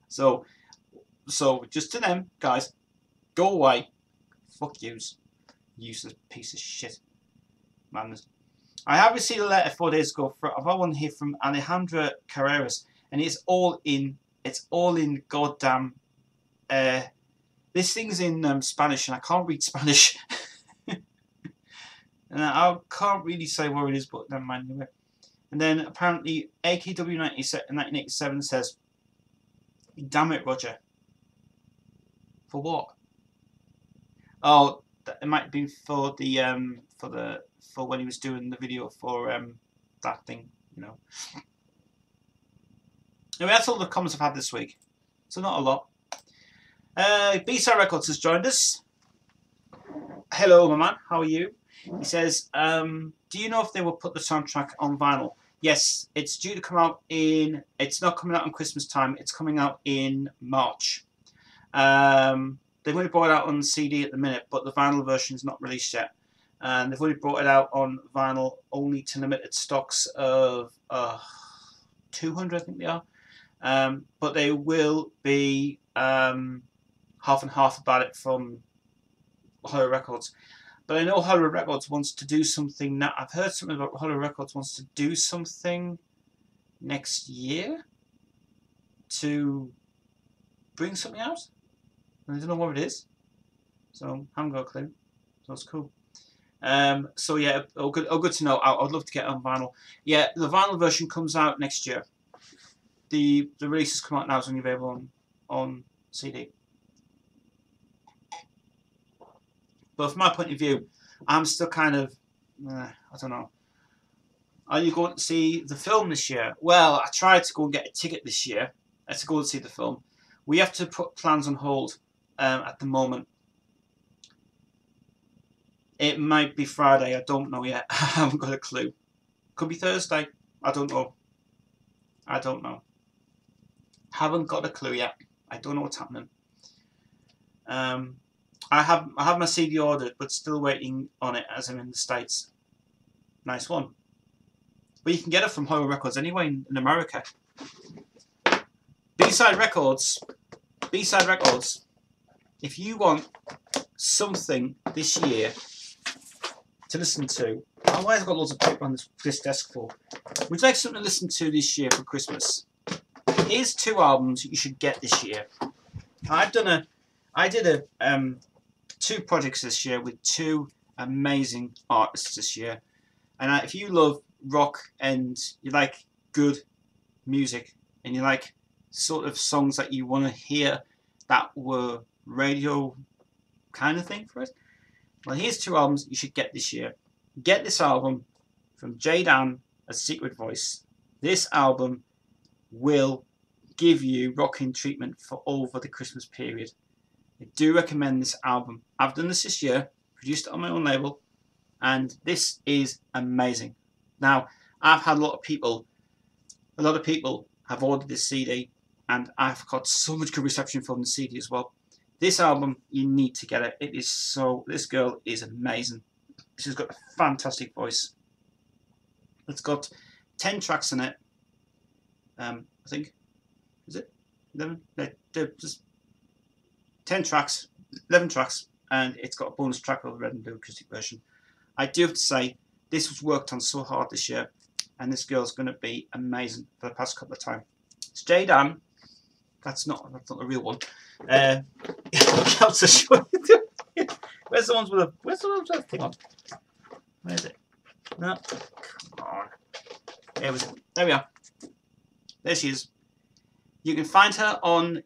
So just to them, guys, go away. Fuck yous. Useless piece of shit. Madness. I have received a letter 4 days ago. I've got one here from Alejandra Carreras, and it's all in goddamn. This thing's in Spanish, and I can't read Spanish. And I can't really say where it is, but never mind anyway. And then apparently AKW 1987 says, "Damn it, Roger." For what? Oh, it might be for the for when he was doing the video for that thing, you know. Anyway, that's all the comments I've had this week. So not a lot. B-Side Records has joined us. Hello, my man. How are you? He says, do you know if they will put the soundtrack on vinyl? Yes, it's due to come out in... It's not coming out in Christmas time. It's coming out in March. They've only brought it out on CD at the minute, but the vinyl version is not released yet. And they've only brought it out on vinyl only to limited stocks of 200, I think they are. But they will be half and half about it from Higher Records. But I know Hollow Records wants to do something now. I've heard something about Hollow Records wants to do something next year to bring something out. I don't know what it is, so I haven't got a clue. So it's cool. So yeah, good to know. I'd love to get it on vinyl. Yeah, the vinyl version comes out next year. The releases come out now. It's only available on CD. But from my point of view, I'm still kind of, I don't know. Are you going to see the film this year? Well, I tried to go and get a ticket this year to go and see the film. We have to put plans on hold at the moment. It might be Friday. I don't know yet. I haven't got a clue. Could be Thursday. I don't know. I don't know. Haven't got a clue yet. I don't know what's happening. I have my CD ordered, but still waiting on it as I'm in the States. Nice one. But you can get it from Hollow Records anyway in America. B-Side Records. B-Side Records. If you want something this year to listen to, why have I got loads of paper on this desk for? Would you like something to listen to this year for Christmas? Here's 2 albums you should get this year. I did 2 projects this year with 2 amazing artists this year. And if you love rock and you like good music and you like sort of songs that you want to hear that were radio kind of thing for us, well, here's 2 albums you should get this year. Get this album from Jade, A Secret Voice. This album will give you rocking treatment for over the Christmas period. I do recommend this album. I've done this year, produced it on my own label, and this is amazing. Now, I've had a lot of people have ordered this CD, and I've got so much good reception from the CD as well. This album, you need to get it. It is so, this girl is amazing. She's got a fantastic voice. It's got 10 tracks in it. I think, is it 11? No, just 10 tracks, 11 tracks, and it's got a bonus track of the Red and Blue acoustic version. I do have to say, this was worked on so hard this year, and this girl's going to be amazing for the past couple of times. It's Jade. That's not the real one. Where's the ones with a? Where's the ones with a thing on? Where is it? No, come on. There we are. There she is. You can find her on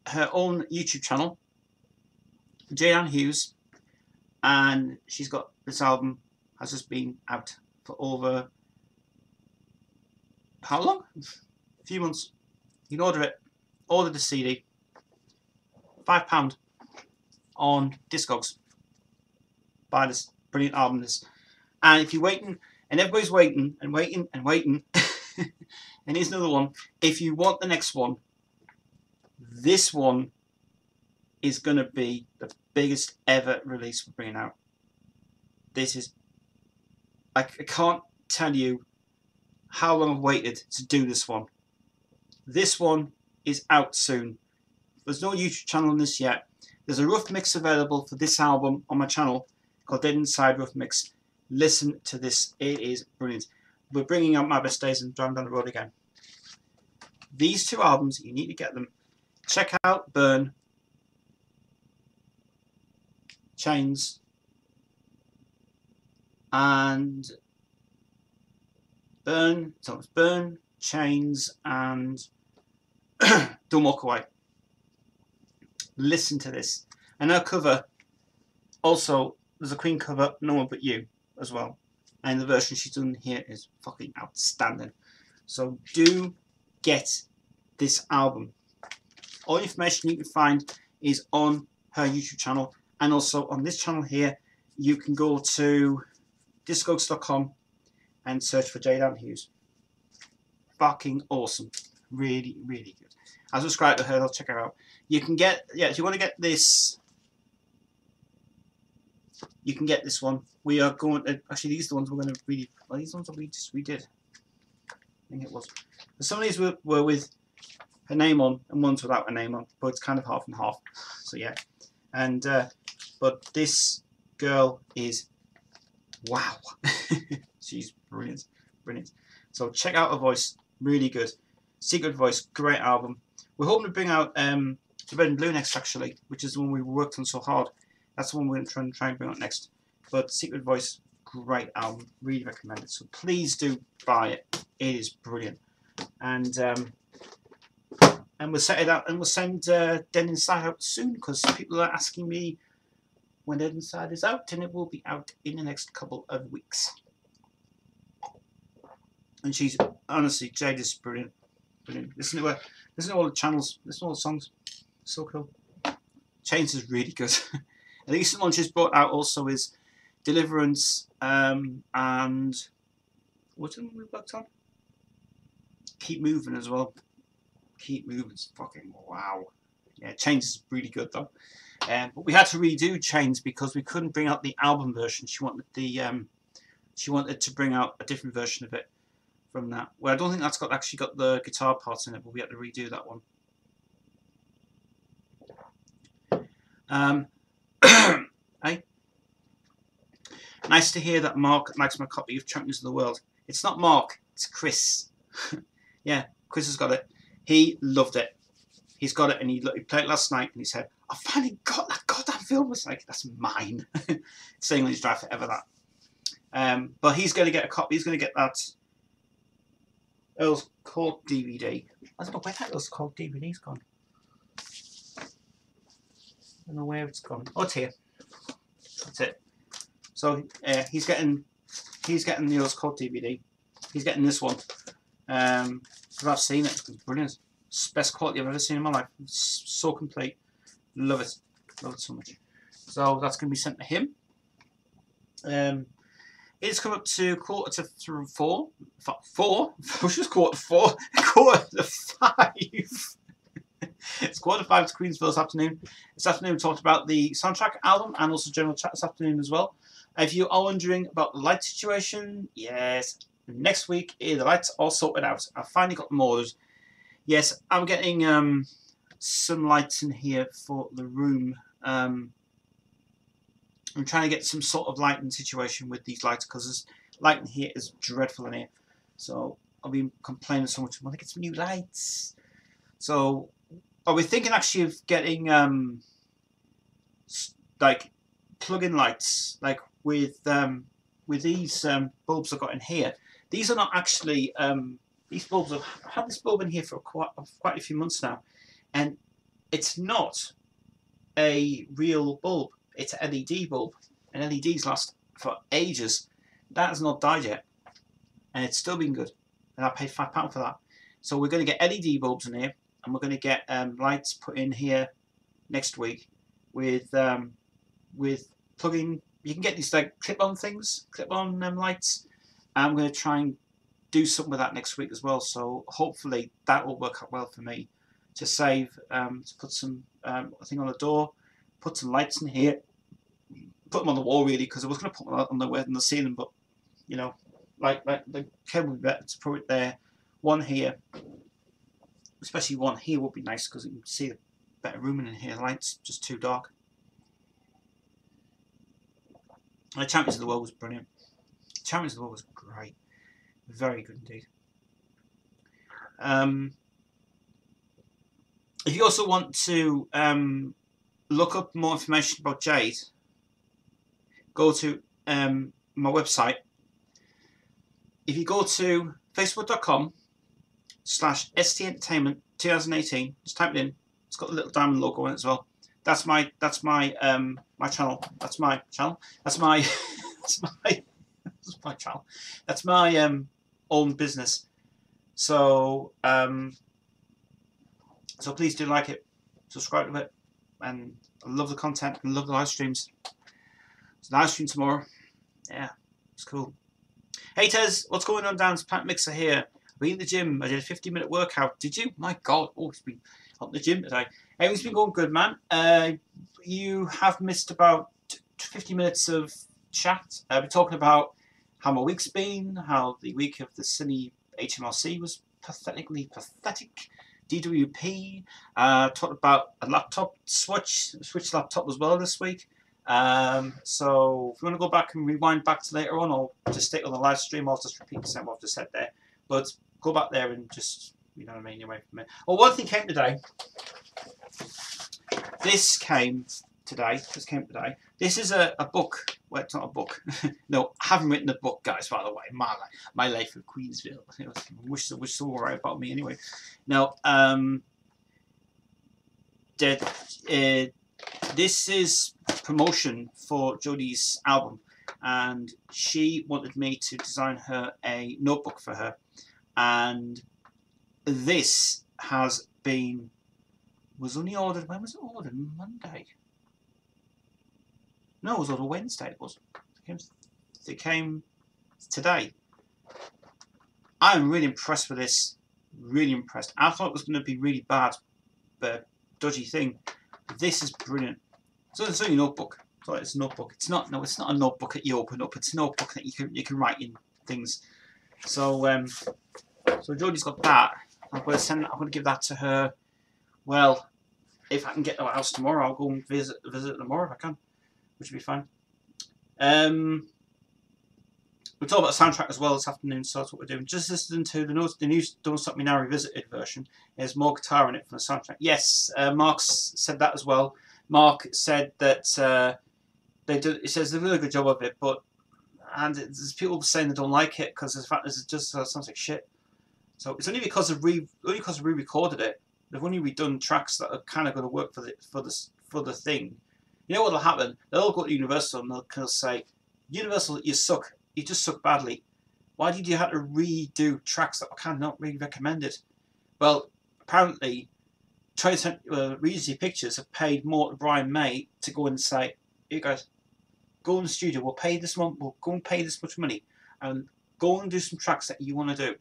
her own YouTube channel, Jade Hughes, and she's got this album has just been out for over how long? A few months. You can order it. Order the CD. £5 on Discogs. Buy this brilliant album. And if you're waiting, and everybody's waiting and waiting and waiting, and here's another one. If you want the next one, this one is going to be the biggest ever release we're bringing out. This is, I can't tell you how long I've waited to do this one. This one is out soon. There's no YouTube channel on this yet. There's a rough mix available for this album on my channel called Dead Inside Rough Mix. Listen to this. It is brilliant. We're bringing out My Best Days and Driving Down the Road Again. These 2 albums, you need to get them. Check out Burn, Chains, and Burn, Chains, and Don't Walk Away. Listen to this. And her cover, also, there's a Queen cover, No One But You, as well. And the version she's done here is fucking outstanding. So do get this album. All the information you can find is on her YouTube channel, and also on this channel here. You can go to discogs.com and search for Jade Hughes. Fucking awesome. Really, really good. I'll subscribe to her. I'll check her out. You can get, if you want to get this, you can get this one. We are going to, actually these are the ones we're going to really, well, these ones that we just redid. I think it was. Some of these were with her name on and ones without her name on, but it's kind of half and half. So yeah. And, but this girl is wow. She's brilliant, brilliant. So check out her voice, really good. Secret Voice, great album. We're hoping to bring out the Red and Blue next, actually, which is the one we worked on so hard. That's the one we're going to try and bring out next. But Secret Voice, great album, really recommend it. So please do buy it. It is brilliant. And we'll set it out, and we'll send Dead Inside out soon, because people are asking me when Dead Inside is out, and it will be out in the next couple of weeks. And she's honestly, Jade is brilliant, brilliant. Listen to her, listen to all the channels, listen to all the songs, so cool. Chains is really good. And the recent one she's brought out also is Deliverance, and what's the one we worked on? Keep Moving as well. Keep Moving is fucking wow. Yeah, Chains is really good though. But we had to redo Chains because we couldn't bring out the album version. She wanted to bring out a different version of it from that. Well, I don't think that's actually got the guitar parts in it, but we had to redo that one. Hey, nice to hear that Mark likes my copy of Champions of the World. It's not Mark, it's Chris. Yeah, Chris has got it. He loved it. He's got it, and he played it last night, and he said, "I finally got that goddamn film." I was like, "That's mine." Saying on his drive forever that. But he's going to get a copy. He's going to get that Earl's Court DVD. I don't know where that Earl's Court DVD's gone. I don't know where it's gone. Oh, it's here. That's it. So he's getting the Earl's Court DVD. He's getting this one. Because I've seen it. It's brilliant. It's the best quality I've ever seen in my life. It's so complete. Love it. Love it so much. So that's going to be sent to him. It's come up to 4:45. 4? I was just 4:45. 4:45. It's 4:45 to Queensville this afternoon. This afternoon we talked about the soundtrack album and also general chat this afternoon as well. If you are wondering about the light situation, yes, next week the lights are sorted out. I finally got them ordered. Yes, I'm getting some lights in here for the room. I'm trying to get some sort of lighting situation with these lights because this lighting here is dreadful in here. So I've been complaining so much. I want to get some new lights. So are we thinking actually of getting like plug-in lights, like with these bulbs I've got in here? These are not actually these bulbs. I've had this bulb in here for quite a few months now, and it's not a real bulb. It's an LED bulb, and LEDs last for ages. That has not died yet, and it's still been good. And I paid £5 for that. So we're going to get LED bulbs in here, and we're going to get lights put in here next week with plug-in. You can get these like clip-on things, clip-on lights. I'm going to try and do something with that next week as well. So hopefully that will work out well for me to save, to put some thing on the door, put some lights in here, put them on the wall really, because I was going to put them on the ceiling, but you know, like the cable would be better to put it there. One here, especially one here would be nice because you can see a better room in here. The light's just too dark. The Champions of the World was brilliant. Champions of the World was great. Very good indeed. If you also want to look up more information about Jade, go to my website. If you go to facebook.com/STEntertainment2018, just type it in. It's got a little diamond logo on it as well. That's my my channel. That's my channel. That's my that's my channel. That's my own business. So so please do like it, subscribe to it, and I love the content and love the live streams. It's a live stream tomorrow. Yeah, it's cool. Hey Tez, what's going on down? It's Plant Mixer here. I've been in the gym. I did a 50-minute workout. Did you? My God. Oh, it's been up the gym today. Everything's been going good, man. You have missed about 50 minutes of chat. We're talking about how my week's been, how the week of the silly HMRC was pathetically pathetic. DWP. Talked about a laptop switch laptop as well this week. So if you want to go back and rewind back to later on, or just stick on the live stream, I'll just repeat the same what I've just said there. But go back there and just, you know what I mean, away from it. Oh, one thing came today. This came today. This is a book. Well, it's not a book. No, I haven't written a book, guys, by the way. My life of Queensville. I wish someone wrote about me anyway. Now, this is promotion for Jodie's album, and she wanted me to design her a notebook for her, and this was only ordered. When was it ordered? Monday. No, it was ordered Wednesday. It came today. I'm really impressed with this. Really impressed. I thought it was going to be really bad, but dodgy thing. This is brilliant. So it's only a notebook. So it's a notebook. It's not. No, it's not a notebook that you open up. It's a notebook that you can write in things. So so Jodie's got that. I'm going to give that to her. Well, if I can get to our house tomorrow, I'll go and visit tomorrow if I can, which would be fine. We'll talk about the soundtrack as well this afternoon, so that's what we're doing. Just listening to the new Don't Stop Me Now Revisited version. There's more guitar in it from the soundtrack. Yes, Mark said that as well. Mark said that he says they do a really good job of it, there's people saying they don't like it because the fact is it just sounds like shit. So it's only because we re-recorded it. They've only redone tracks that are kind of going to work for the thing. You know what'll happen? They'll go to Universal and they'll say, Universal, you suck. You just suck badly. Why did you have to redo tracks that were kind of not really recommended? Well, apparently, Regency Pictures have paid more to Brian May to go and say, "You guys, go in the studio. We'll pay this month. We'll go and pay this much money, and go and do some tracks that you want to do."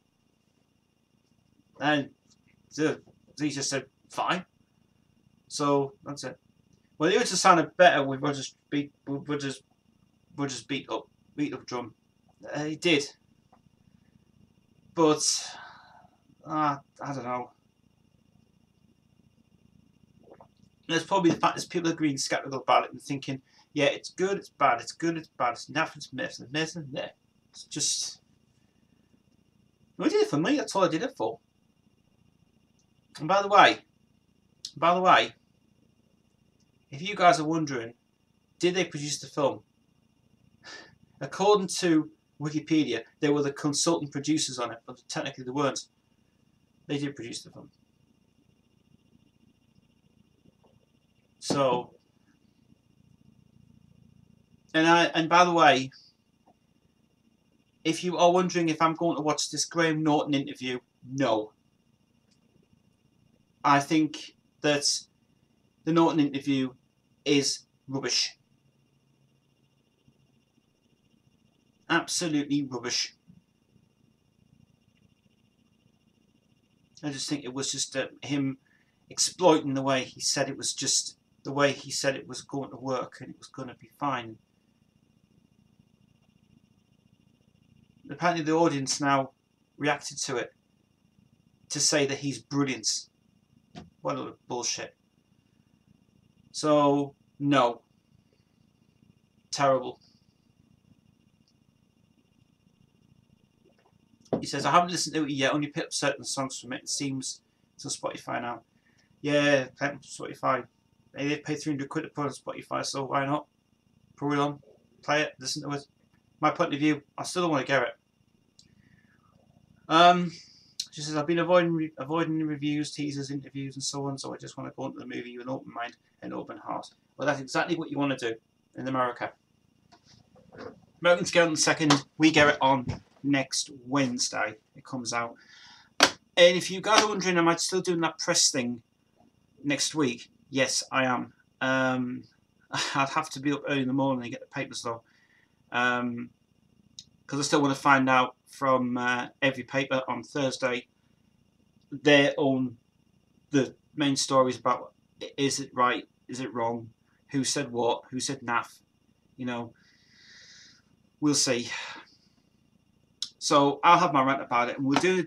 And he just said, "Fine." So that's it. Well, it would just sounded better. We'll just beat up drum. He did, but I don't know. There's probably the fact that people are being skeptical about it and thinking, yeah, it's good, it's bad, it's good, it's bad, it's naff, it's myth, it's myth, and there. It's just. I did it for me. That's all I did it for. And by the way, if you guys are wondering, did they produce the film? According to Wikipedia, they were the consultant producers on it, but technically they weren't. They did produce the film. So, and by the way, if you are wondering if I'm going to watch this Graham Norton interview, no. I think that the Norton interview is rubbish. Absolutely rubbish. I just think it was just him exploiting the way he said it was just the way he said it was going to work and it was going to be fine. Apparently the audience now reacted to it to say that he's brilliant. What a load of bullshit. So, no. Terrible. He says, I haven't listened to it yet, only picked up certain songs from it. It seems it's on Spotify now. Yeah, play it on Spotify. They pay 300 quid to put it on Spotify, so why not? Put it on, play it, listen to it. My point of view, I still don't want to get it. She says, I've been avoiding reviews, teasers, interviews, and so on, so I just want to go into the movie with an open mind and open heart. Well, that's exactly what you want to do in America. Americans get it on the 2nd, we get it on next Wednesday. It comes out. And if you guys are wondering, am I still doing that press thing next week? Yes, I am. I'd have to be up early in the morning and get the papers though. Because I still want to find out from every paper on Thursday their own, the main stories about, is it right, is it wrong, who said what, who said naff, you know, we'll see. So I'll have my rant about it, and we're doing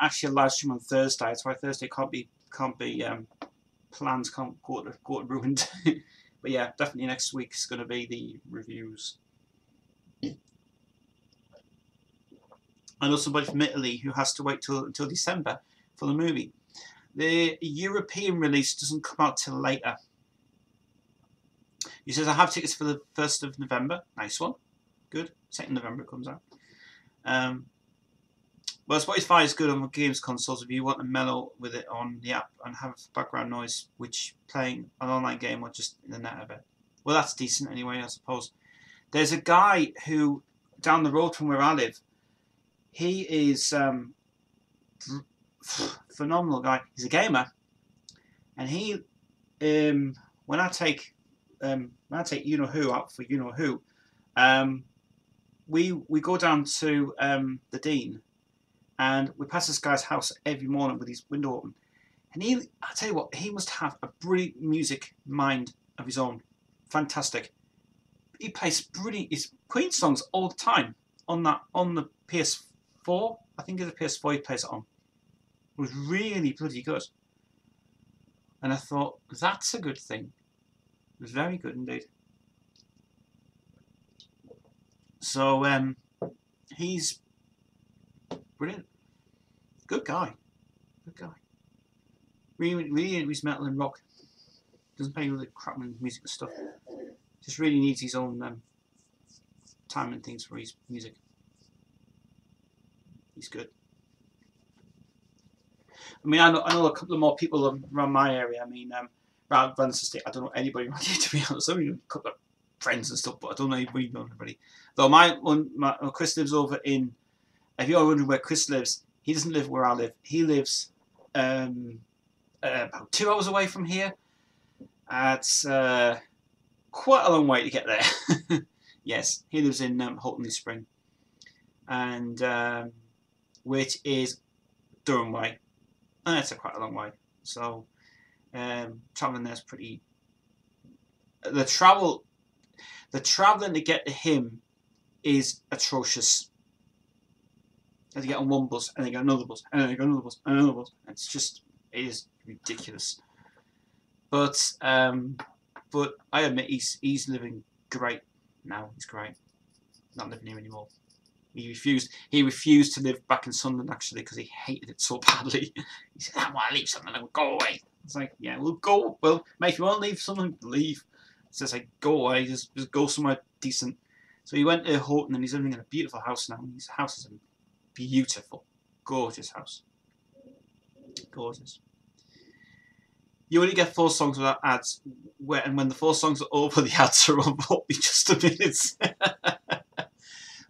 actually a live stream on Thursday. That's why Thursday can't be plans can't go to ruined. But yeah, definitely next week is going to be the reviews. I know somebody from Italy who has to wait until December for the movie. The European release doesn't come out till later. He says, I have tickets for the 1st of November. Nice one. Good. 2nd November it comes out. Well, Spotify is good on games consoles if you want to mellow with it on the app and have background noise, which playing an online game or just in the net of it. Well, that's decent anyway, I suppose. There's a guy who, down the road from where I live, he is phenomenal guy. He's a gamer, and he, when I take you know who out for you know who, we go down to the Dean. And we pass this guy's house every morning with his window open. And I tell you what, he must have a brilliant music mind of his own. Fantastic. He plays brilliant Queen songs all the time on the PS4. I think it's a PS4 he plays it on. It was really bloody good. And I thought, that's a good thing. It was very good indeed. So he's brilliant. Good guy. Good guy. Really into his metal and rock. Doesn't play all the crap and music and stuff. Just really needs his own time and things for his music. He's good. I mean, I know a couple of more people around my area. I mean, around Venice Estate, I don't know anybody around here, to be honest. I mean, a couple of friends and stuff, but I don't know if we know anybody. Though Chris lives over in. If you're wondering where Chris lives, he doesn't live where I live. He lives about 2 hours away from here. It's quite a long way to get there. Yes, he lives in Houghton Spring, and which is Durham way. And it's quite a long way. So travelling there's pretty. The travelling to get to him is atrocious. And you get on one bus, and then you get another bus, and then you get another bus, and another bus. It is ridiculous. But I admit he's living great now. He's great. Not living here anymore. He refused to live back in Sunderland actually because he hated it so badly. He said, "I want to leave Sunderland. Go away." It's like, yeah, we'll go. Well, mate, if you want to leave Sunderland, leave. It's just like, go away. Just go somewhere decent. So he went to Houghton, and he's living in a beautiful house now. His house is beautiful, gorgeous house, gorgeous. You only get 4 songs without ads, and when the 4 songs are over, the ads are on for just a minute.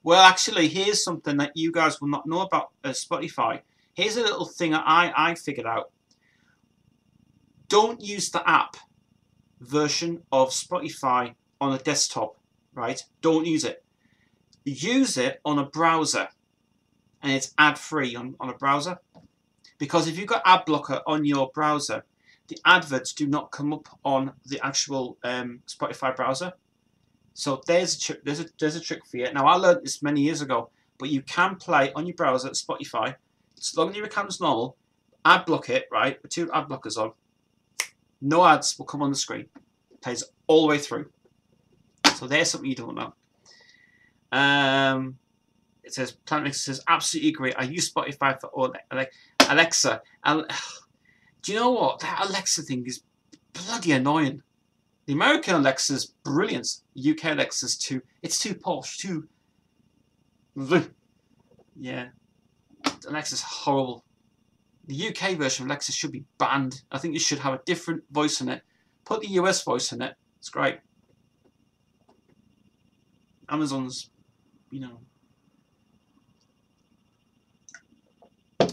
Well, actually, here's something that you guys will not know about Spotify. Here's a little thing that I figured out. Don't use the app version of Spotify on a desktop, right? Don't use it. Use it on a browser. And it's ad-free on a browser. Because if you've got ad blocker on your browser, the adverts do not come up on the actual Spotify browser. So there's a trick for you. Now, I learned this many years ago, but you can play on your browser Spotify, as long as your account is normal, ad block it, right, with 2 ad blockers on. No ads will come on the screen. It plays all the way through. So there's something you don't know. It says, Planet Mix says, absolutely agree. I use Spotify for all Alexa. Do you know what? That Alexa thing is bloody annoying. The American Alexa's brilliant. UK Alexa's it's too posh, too. Yeah. Alexa's horrible. The UK version of Alexa should be banned. I think you should have a different voice in it. Put the US voice in it. It's great. Amazon's, you know.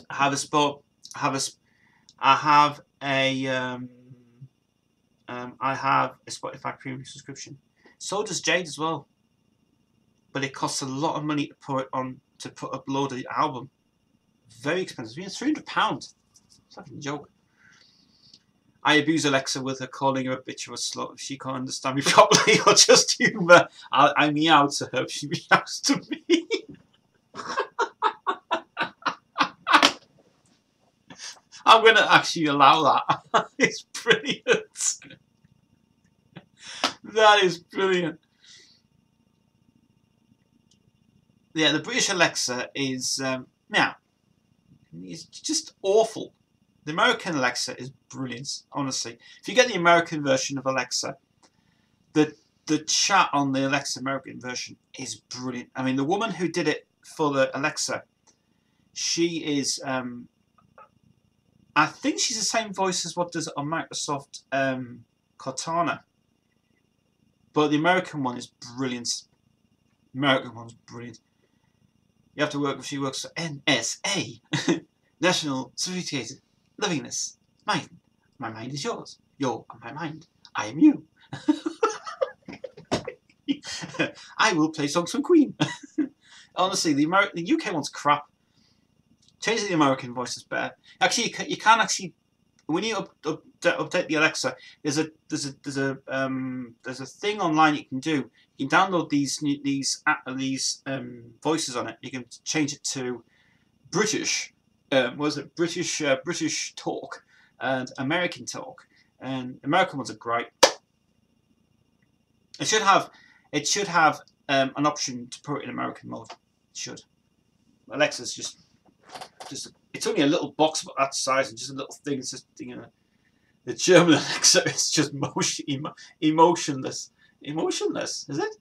I have a Spotify premium subscription. So does Jade as well. But it costs a lot of money to upload the album. Very expensive. It's £300. It's fucking a joke. I abuse Alexa with her calling her a bitch or a slut if she can't understand me properly or just humour. I meow to her if she meows to me. I'm going to actually allow that. It's brilliant. That is brilliant. Yeah, the British Alexa is yeah, it's just awful. The American Alexa is brilliant, honestly. If you get the American version of Alexa, the chat on the Alexa American version is brilliant. I mean, the woman who did it for the Alexa, she is, I think she's the same voice as what does it on Microsoft Cortana. But the American one is brilliant. The American one's brilliant. You have to work, she works for NSA, National Sophisticated Lovingness. Mine. My mind is yours. You're my mind. I am you. I will play songs from Queen. Honestly, the UK one's crap. Change the American voice is better. Actually, you can actually, when you update the Alexa, there's a thing online you can do. You can download these voices on it. You can change it to British. British talk and American talk, and American ones are great. It should have an option to put it in American mode. It should. Alexa's just it's only a little box about that size and just a little thing. It's just, you know, the German Alexa is just emotionless. Emotionless, is it?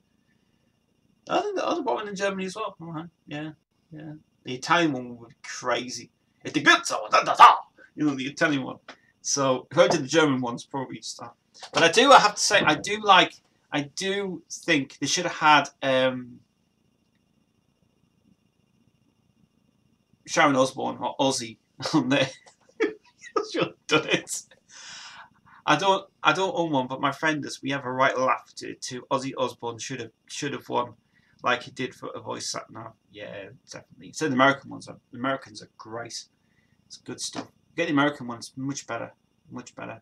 I think the other one in Germany as well. Yeah. The Italian one would be crazy. It's the good so you know, the Italian one. So if I did the German ones, probably just that. But I have to say, I do think they should have had Sharon Osbourne or Ozzy on there. Should have done it. I don't own one, but my friend does. We have a right laugh to Ozzy Osbourne should have won, like he did for A Voice Sat Nav. Yeah, definitely. So the Americans are great. It's good stuff. Get the American one, it's much better, much better.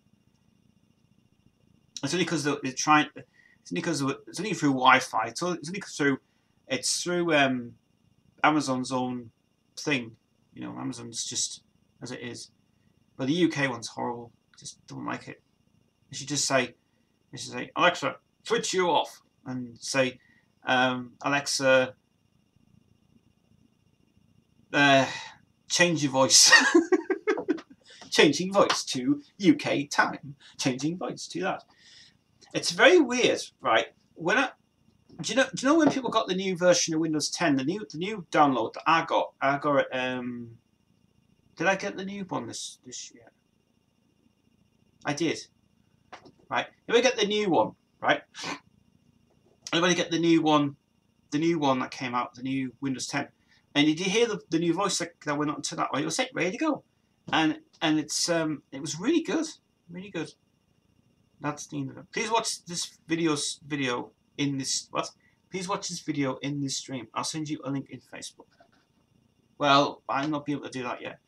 It's only because they're trying. It's only through Wi-Fi. It's only through Amazon's own thing. You know, Amazon's just as it is. But the UK one's horrible. Just don't like it. You should just say, Alexa, switch you off, and say, Alexa, change your voice. Changing voice to UK time. Changing voice to that. It's very weird, right? Do you know when people got the new version of Windows 10, the new download that I got it. Did I get the new one this year? I did. Right. If I get the new one, right? Everybody get the new one that came out, the new Windows 10. And did you hear the new voice that went on to that one? It was ready to go, and it was really good, really good. That's the end of it. Please watch this video in this Please watch this video in this stream. I'll send you a link in Facebook. Well, I'll not be able to do that yet.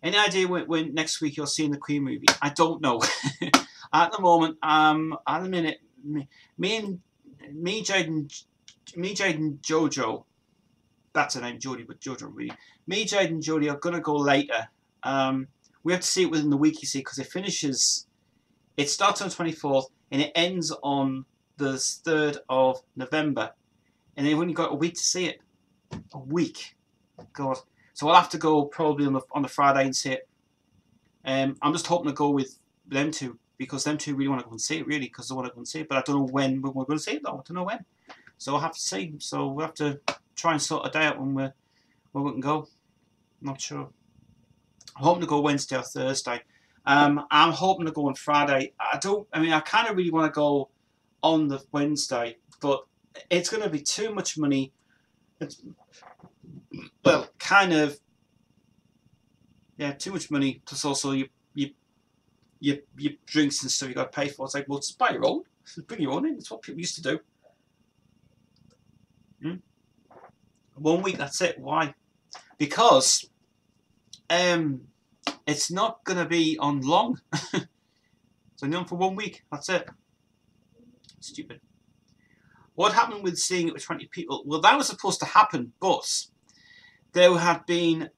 Any idea when next week you're seeing the Queen movie? I don't know. At the moment, at the minute, me, Jade and Jojo. That's her name, Jodie, but Jojo really. Me, Jade and Jodie are gonna go later. We have to see it within the week, you see, because it finishes. It starts on the 24th and it ends on the 3rd of November, and they've only got a week to see it. A week, God. So I'll have to go probably on the Friday and see it. I'm just hoping to go with them two because them two really want to go and see it, really, because they want to go and see it. But I don't know when we're going to see it though. I don't know when. So I'll have to see. So we'll have to try and sort a day out when we can go. Not sure. I'm hoping to go Wednesday or Thursday. I'm hoping to go on Friday. I kind of really want to go on the Wednesday, but it's going to be too much money. Well, kind of, yeah, too much money. Plus, also your drinks and stuff you got to pay for. It's like, well, just buy your own. Bring your own in. That's what people used to do. 1 week. That's it. Why? Because it's not going to be on long. It's only on for 1 week. That's it. Stupid. What happened with seeing it with 20 people? Well, that was supposed to happen, but there had been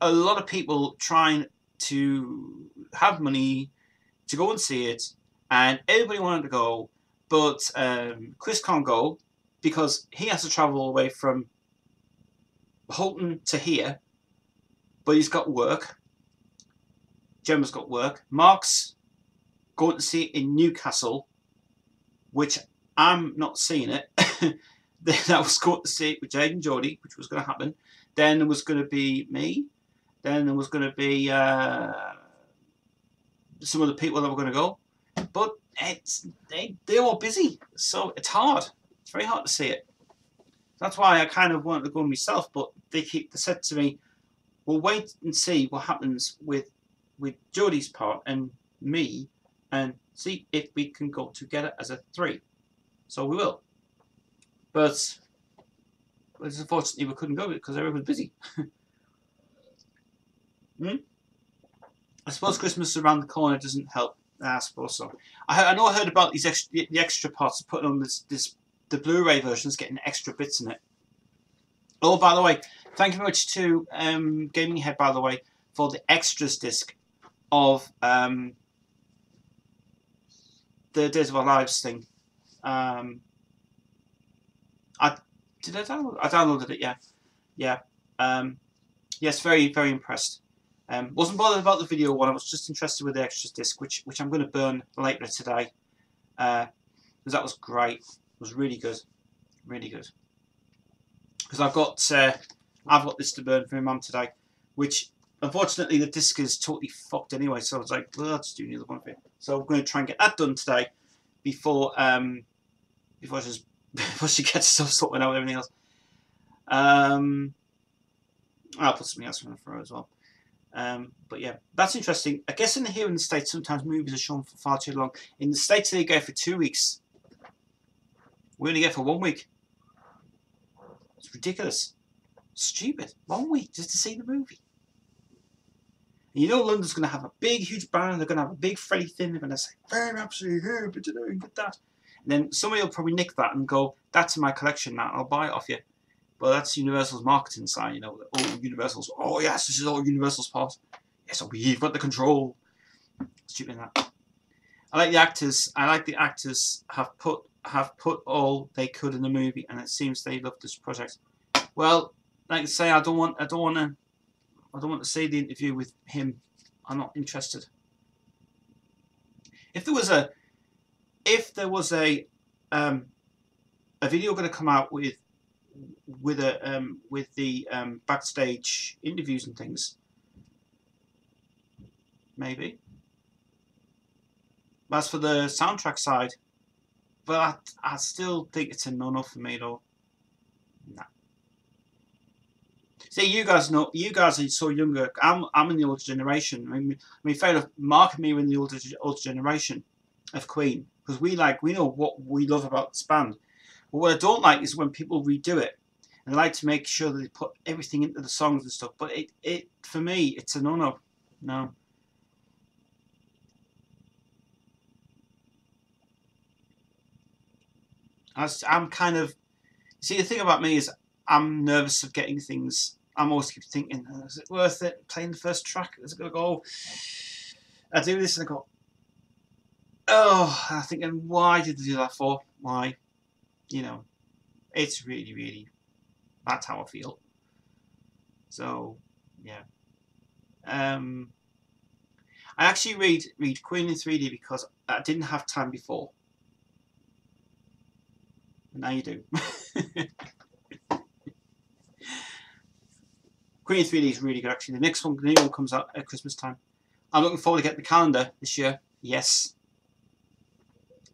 a lot of people trying to have money to go and see it, and everybody wanted to go, But Chris can't go because he has to travel away from Holton to here. But he's got work. Gemma's got work. Mark's going to see it in Newcastle, which I'm not seeing it. Then I was going to see it with Jade and Jodie, which was going to happen. Then there was going to be me. Then there was going to be some of the people that were going to go. But they're all busy, so it's hard. It's very hard to see it. That's why I kind of wanted to go myself, but they said to me, we'll wait and see what happens with Jodie's part and me, and see if we can go together as a 3. So we will. But unfortunately we couldn't go because everyone was busy. I suppose Christmas around the corner doesn't help. I suppose so. I know I heard about these the extra parts of putting on the Blu-ray versions, getting extra bits in it. Oh, by the way, thank you very much to Gaming Head, by the way, for the extras disc of the Days of Our Lives thing. I downloaded it, yeah. Yes, very, very impressed. Wasn't bothered about the video one. I was just interested with the extras disc, which I'm going to burn later today. Because that was great. It was really good, really good. Because I've got this to burn for my mum today, which unfortunately the disc is totally fucked anyway. So I was like, well, I'll just do another one of it. So I'm going to try and get that done today before she gets stuff sorted out and everything else. I'll put something else on for her as well. But yeah, that's interesting. I guess here in the States, sometimes movies are shown for far too long. In the States, they go for 2 weeks. We only go for 1 week. It's ridiculous. Stupid. 1 week just to see the movie. And you know London's going to have a big, huge banner. They're going to have a big Freddie thing. They're going to say, "Very absolutely here, but you know, you get that." And then somebody will probably nick that and go, "That's in my collection now. I'll buy it off you." Well, that's Universal's marketing side, you know. Oh, Universal's. Oh yes, this is all Universal's part. Yes, we've got the control. Stupid that. I like the actors. I like the actors have put all they could in the movie, and it seems they love this project. Well, like I say, I don't want to see the interview with him. I'm not interested. If there was a video going to come out with the backstage interviews and things, maybe. As for the soundtrack side, but I still think it's a no-no for me though. Nah. See, you guys are so younger. I'm in the older generation. I mean, fair enough. Mark and me were in the older generation of Queen because we know what we love about this band. But what I don't like is when people redo it, and I like to make sure that they put everything into the songs and stuff. But it for me, it's a no-no. No. I'm kind of... See, the thing about me is I'm nervous of getting things. I'm always keep thinking, is it worth it? Playing the first track? Is it going to go? I do this and I go, oh, I'm thinking, why did they do that for? Why? You know, it's really, really, that's how I feel. So, yeah. I actually read Queen in 3D because I didn't have time before. Now you do. Queen in 3D is really good actually. The next one, the new one comes out at Christmas time. I'm looking forward to getting the calendar this year. Yes.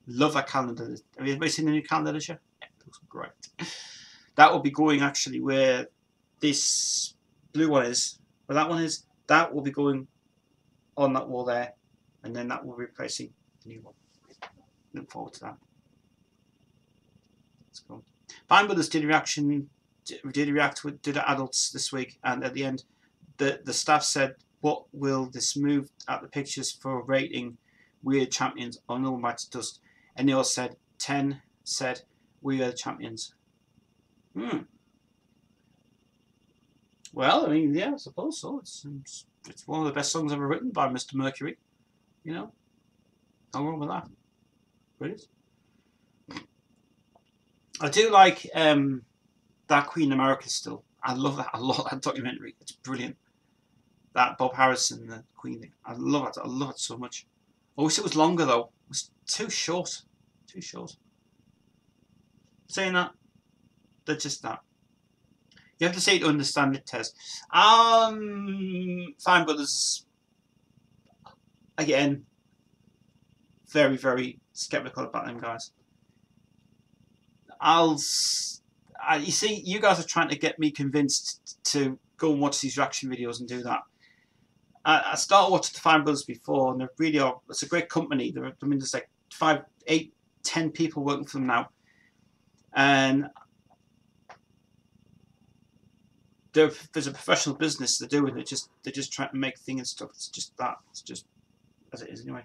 Love that calendar. Have anybody seen the new calendar this year? Yeah, it looks great. That will be going actually where this blue one is. Where that one is, that will be going on that wall there. And then that will be replacing the new one. Look forward to that. Let's go. Band Brothers did react to the adults this week, and at the end the staff said, "What will this move at the pictures for rating Weird Champions or No One Bites Dust?" And they all said 10 said we are the champions. Well, I mean, yeah, I suppose so. It's one of the best songs ever written by Mr. Mercury. You know, no wrong with that. Brilliant. I do like that Queen America still. I love that. I love that documentary. It's brilliant. That Bob Harrison, the Queen thing. I love it. I love it so much. I wish it was longer though. It was too short. Too short. Saying that, they're just that. You have to say it to understand it, Tez. Fine Brothers, again, very, very skeptical about them guys. You see, you guys are trying to get me convinced to go and watch these reaction videos and do that. I started watching the Fine Brothers before, and they're really, it's a great company. I mean, there's like 5, 8, 10 people working for them now. And there's a professional business they're doing. They're just trying to make things and stuff. It's just that. It's just as it is anyway.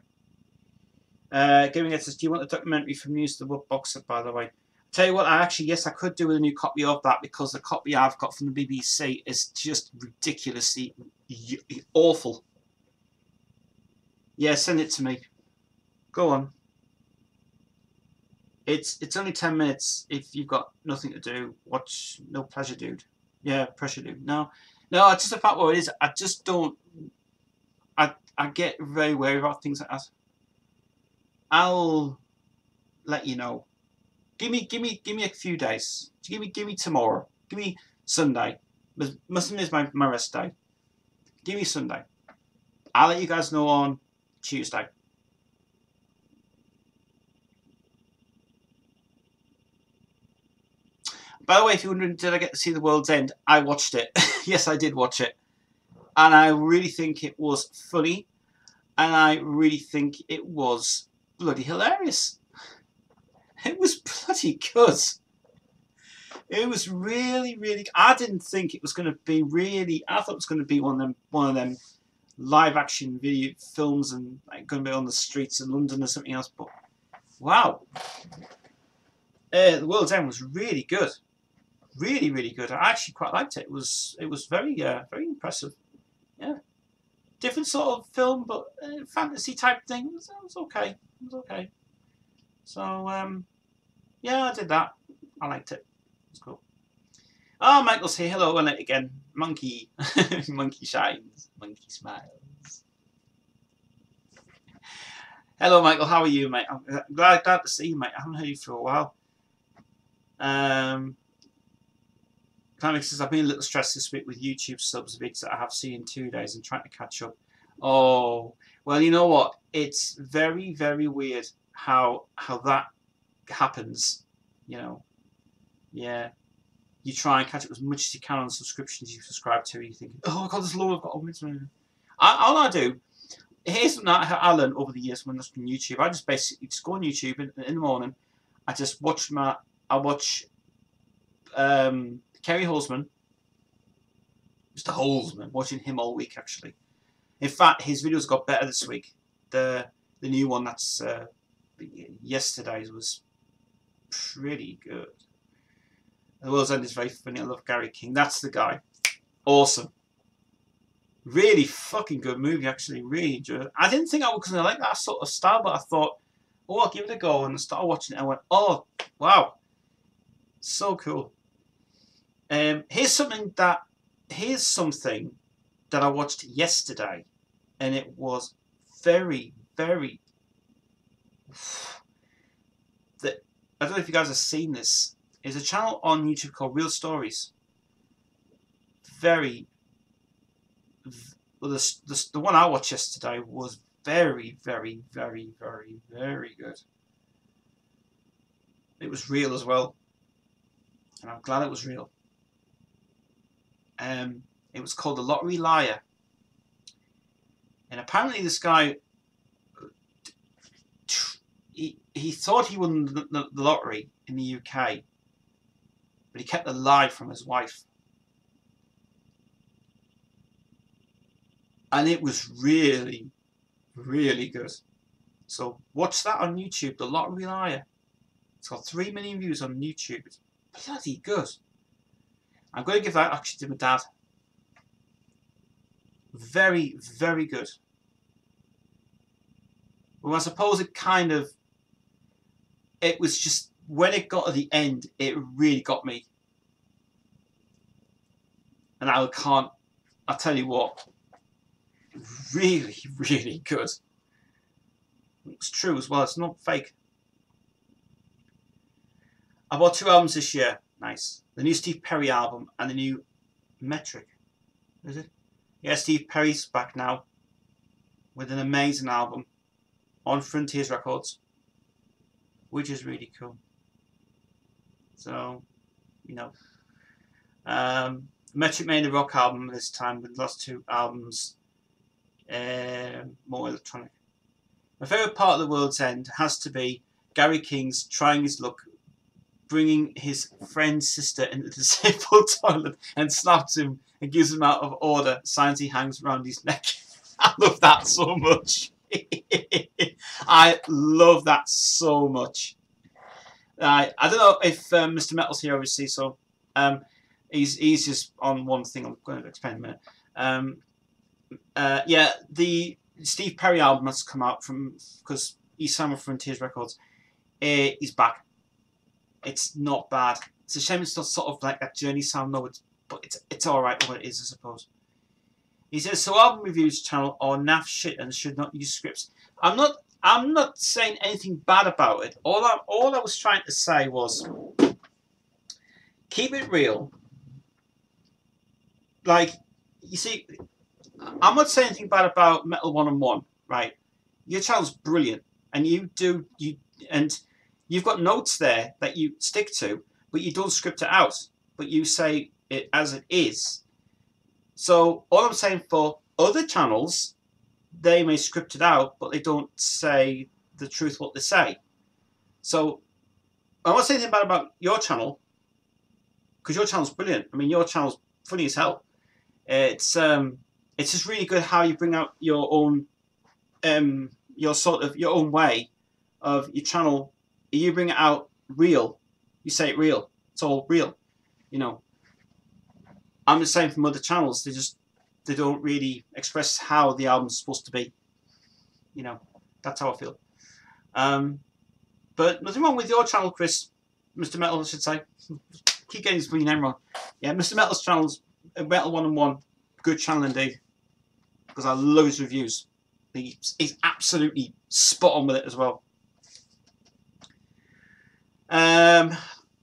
Giving it says, do you want the documentary from News to the Wood Boxer, by the way? Tell you what, yes, I could do with a new copy of that, because the copy I've got from the BBC is just ridiculously awful. Yeah, send it to me. Go on. It's only 10 minutes if you've got nothing to do. Watch No Pleasure Dude. Yeah, Pressure Dude. No, it's just about what it is. I just don't. I get very wary about things like that. I'll let you know. Give me a few days. Give me tomorrow. Give me Sunday. Sunday is my rest day. Give me Sunday. I'll let you guys know on Tuesday. By the way, if you're wondering, did I get to see The World's End? I watched it. Yes, I did watch it. And I really think it was funny. And I really think it was bloody hilarious. It was bloody good. It was really, really. I didn't think it was going to be really. I thought it was going to be one of them live action video films and like going to be on the streets of London or something else. But wow, The World's End was really good. Really, really good. I actually quite liked it. It was very, very impressive. Yeah, different sort of film, but fantasy type thing. It was okay. It was okay. So yeah, I did that. I liked it. It's cool. Oh, Michael's here. Hello, and again, monkey, monkey shines, monkey smiles. Hello, Michael. How are you, mate? I'm glad to see you, mate. I haven't heard you for a while. Climax says, I've been a little stressed this week with YouTube subs vids that I have seen in 2 days and trying to catch up. Oh, well, you know what? It's very, very weird how that happens. You know, yeah. You try and catch up as much as you can on the subscriptions you subscribe to. You think, oh God, there's loads I've got. All I do. Here's something I learned over the years when I was on YouTube. I just basically just go on YouTube in the morning. I just watch Kerry Holzman, Mr. Holzman, watching him all week actually. In fact, his videos got better this week. The new one that's yesterday's was pretty good. The World's End is very funny. I love Gary King. That's the guy. Awesome. Really fucking good movie actually. Really enjoyed it. I didn't think I was going to like that sort of style, but I thought, oh, I'll give it a go. And I started watching it and I went, oh, wow. So cool. Here's something that I watched yesterday, and it was very, very. I don't know if you guys have seen this. There's a channel on YouTube called Real Stories. Very. Well, the one I watched yesterday was very, very, very, very, very good. It was real as well, and I'm glad it was real. It was called The Lottery Liar. And apparently this guy, he thought he won the lottery in the UK, but he kept a lie from his wife. And it was really, really good. So watch that on YouTube, The Lottery Liar. It's got 3 million views on YouTube. It's bloody good. I'm going to give that actually to my dad. Very, very good. Well, I suppose it was just when it got to the end, it really got me. And I'll tell you what, really, really good. It's true as well, it's not fake. I bought 2 albums this year. Nice. The new Steve Perry album and the new Metric. Is it? Yeah, Steve Perry's back now with an amazing album on Frontiers Records, which is really cool. So, you know, Metric made a rock album this time with the last 2 albums more electronic. My favourite part of The World's End has to be Gary King's trying his luck, bringing his friend's sister into the disabled toilet and slaps him and gives him out of order, signs he hangs around his neck. I love that so much. I love that so much. I don't know if Mr. Metal's here, obviously, so he's just on one thing I'm going to explain in a minute. Yeah, the Steve Perry album has come out because he's signed with Frontiers Records. He's back. It's not bad. It's a shame it's not sort of like that Journey sound, though. But it's all right what it is, I suppose. He says, so album reviews channel are naff shit and should not use scripts. I'm not saying anything bad about it. All I was trying to say was keep it real. Like, you see, I'm not saying anything bad about Metal 101, right? Your channel's brilliant, and you've got notes there that you stick to, but you don't script it out, but you say it as it is. So all I'm saying for other channels, they may script it out, but they don't say the truth what they say. So I'm not saying anything bad about your channel, because your channel's brilliant. I mean, your channel's funny as hell. It's just really good how you bring out your own your own way of your channel. You bring it out real. You say it real. It's all real. You know. I'm just saying from other channels, they don't really express how the album's supposed to be. You know, that's how I feel. But nothing wrong with your channel, Chris. Mr. Metal, I should say. Keep getting his name wrong. Yeah, Mr. Metal's channel's Metal 101. Good channel indeed. Because I love his reviews. He's absolutely spot on with it as well.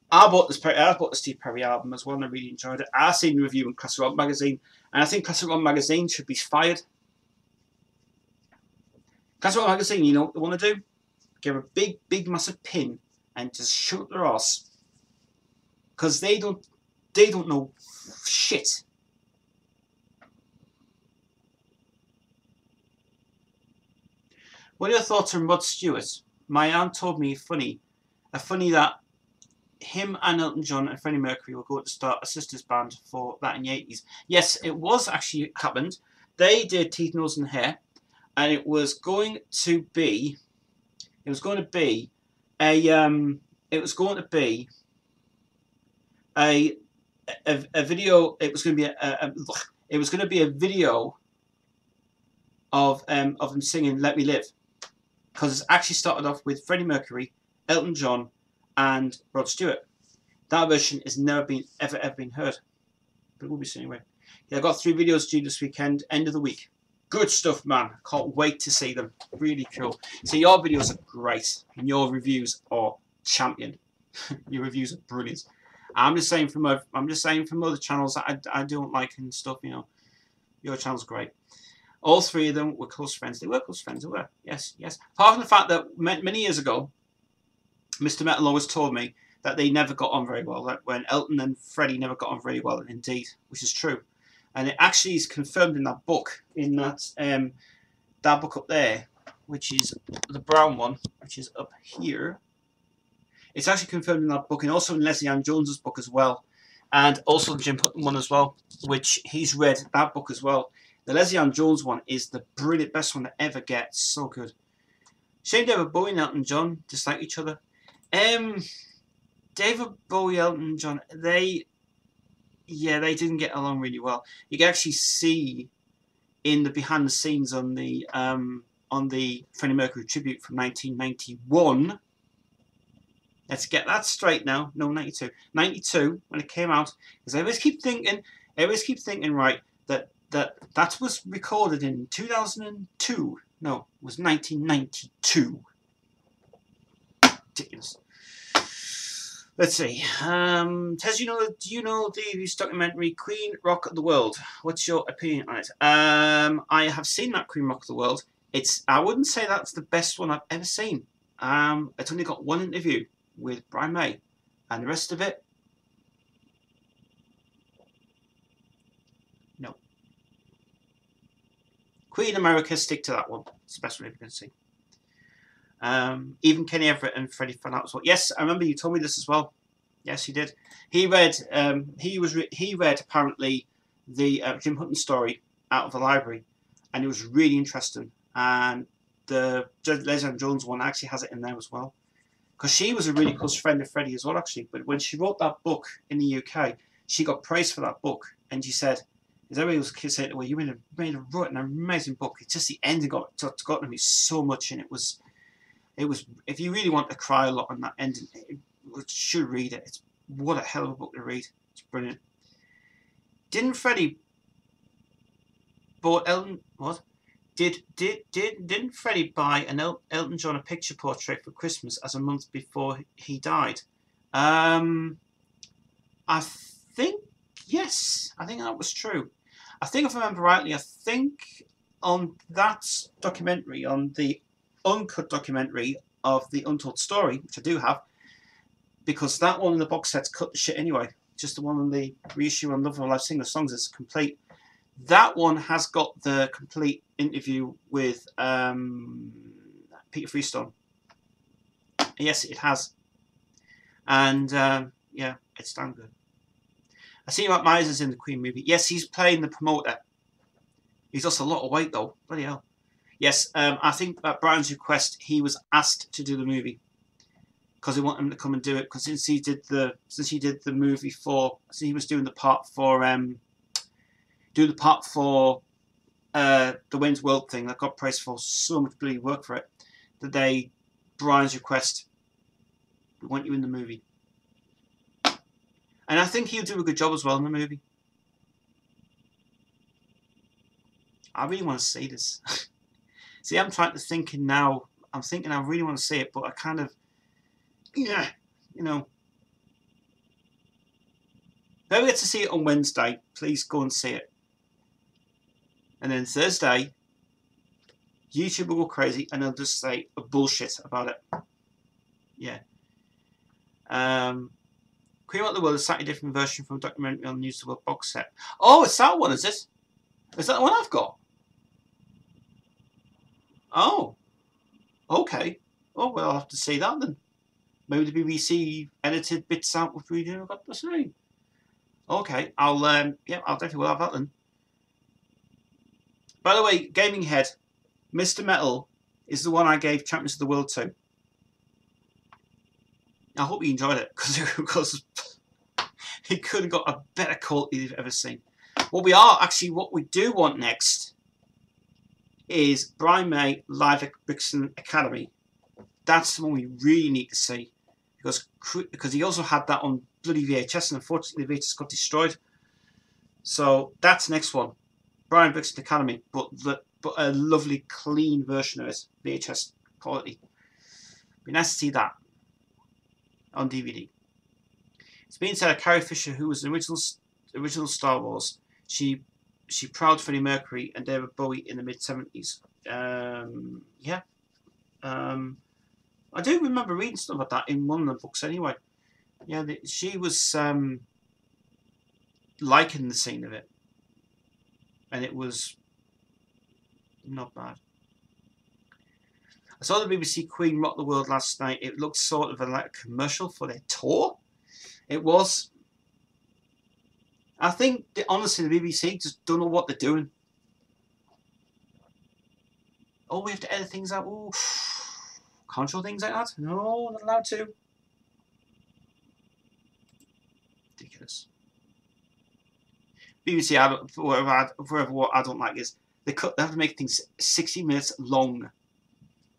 I bought the Steve Perry album as well, and I really enjoyed it. I've seen the review in Classic Rock Magazine, and I think Classic Rock Magazine should be fired. Classic Rock Magazine, you know what they want to do? Give a big, massive pin and just shoot their ass, because they don't know shit. What are your thoughts on Rod Stewart? My aunt told me a funny that him and Elton John and Freddie Mercury were going to start a sisters band for that in the 80s. Yes, it was actually happened. They did Teeth, Nose and Hair, and it was going to be a video. It was going to be a video of them singing "Let Me Live," because it actually started off with Freddie Mercury, Elton John, and Rod Stewart. That version has never been ever been heard, but it will be soon anyway. Yeah, I got 3 videos due this weekend, end of the week. Good stuff, man. Can't wait to see them. Really cool. So your videos are great, and your reviews are champion. Your reviews are brilliant. I'm just saying from other channels that I don't like and stuff. You know, your channel's great. All 3 of them were close friends. They were close friends. They were. Yes. Apart from the fact that many years ago, Mr. Metal always told me that they never got on very well. That when Elton and Freddie never got on very well, indeed, which is true. And it actually is confirmed in that book, that book up there, which is the brown one, which is up here. It's actually confirmed in that book, and also in Leslie Ann Jones's book as well, and also the Jim Hutton one as well, which he's read that book as well. The Leslie Ann Jones one is the brilliant, best one to ever get. So good. Shame David Bowie and Elton John dislike each other. David Bowie, Elton John, they didn't get along really well. You can actually see in the behind the scenes on the Freddie Mercury tribute from 1991. Let's get that straight now. No, 92. 92 when it came out. Because I always keep thinking, right, that was recorded in 2002. No, it was 1992. Ridiculous. Let's see. Tez, do you know the documentary Queen Rock of the World? What's your opinion on it? I have seen that Queen Rock of the World. I wouldn't say that's the best one I've ever seen. It's only got one interview with Brian May, and the rest of it, no. Queen America, stick to that one. It's the best one you can see. Even Kenny Everett and Freddie found out as well. Yes, I remember you told me this as well. Yes, he did. He read. He read apparently the Jim Hutton story out of the library, and it was really interesting. And the Leslie Jones one actually has it in there as well, because she was a really close friend of Freddie as well, actually. But when she wrote that book in the UK, she got praised for that book, and she said, "As everybody was saying, well, you wrote an amazing book. It's just the ending got to me so much, and it was. If you really want to cry a lot on that ending, you should read it. What a hell of a book to read. It's brilliant." Didn't Freddie bought Elton? What? Didn't Freddie buy an Elton John a picture portrait for Christmas as a month before he died? I think yes. I think that was true. I think if I remember rightly, I think on that documentary, on the uncut documentary of the Untold Story, which I do have, because that one in the box set's cut to shit anyway. Just the one on the reissue on Love of Live Singer Songs is complete. That one has got the complete interview with Peter Freestone. Yes, it has. And yeah, it's damn good. I see Matt Myers in the Queen movie. Yes, he's playing the promoter. He's lost a lot of weight though. Bloody hell. Yes, I think at Brian's request, he was asked to do the movie because they want him to come and do it. Because since he did the movie for, so he was doing the part for the Wayne's World thing that got praised for so much bloody work for it. That Brian's request, we want you in the movie, and I think he'll do a good job as well in the movie. I really want to see this. See, I'm trying to think now. I'm thinking I really want to see it, but I kind of, yeah, you know. If we get to see it on Wednesday, please go and see it. And then Thursday, YouTube will go crazy and they'll just say bullshit about it. Yeah. Queen of the World is a slightly different version from a documentary on the News of the World box set. Oh, it's that one, is it? Is that the one I've got? Oh, okay. Oh, well, I'll have to see that then. Maybe the BBC edited bits out with reading I've got to say. Okay, I'll definitely will have that then. By the way, Gaming Head, Mr. Metal is the one I gave Champions of the World to. I hope you enjoyed it because it could have got a better quality you've ever seen. What we do want next is Brian May live at Brixton Academy. That's the one we really need to see because he also had that on bloody VHS and unfortunately the VHS got destroyed. So that's the next one, Brian Brixton Academy, but a lovely clean version of it, VHS quality. Be nice to see that on DVD. It's been said that Carrie Fisher, who was the original Star Wars, she proud Freddie Mercury and David Bowie in the mid-70s. Yeah. I do remember reading stuff about that in one of the books anyway. Yeah, she was liking the scene of it. And it was not bad. I saw the BBC Queen Rock the World last night. It looked sort of like a commercial for their tour. It was. I think, honestly, the BBC just don't know what they're doing. Oh, we have to edit things out. Ooh. Can't show things like that. No, not allowed to. Ridiculous. BBC, what I don't like is they have to make things 60 minutes long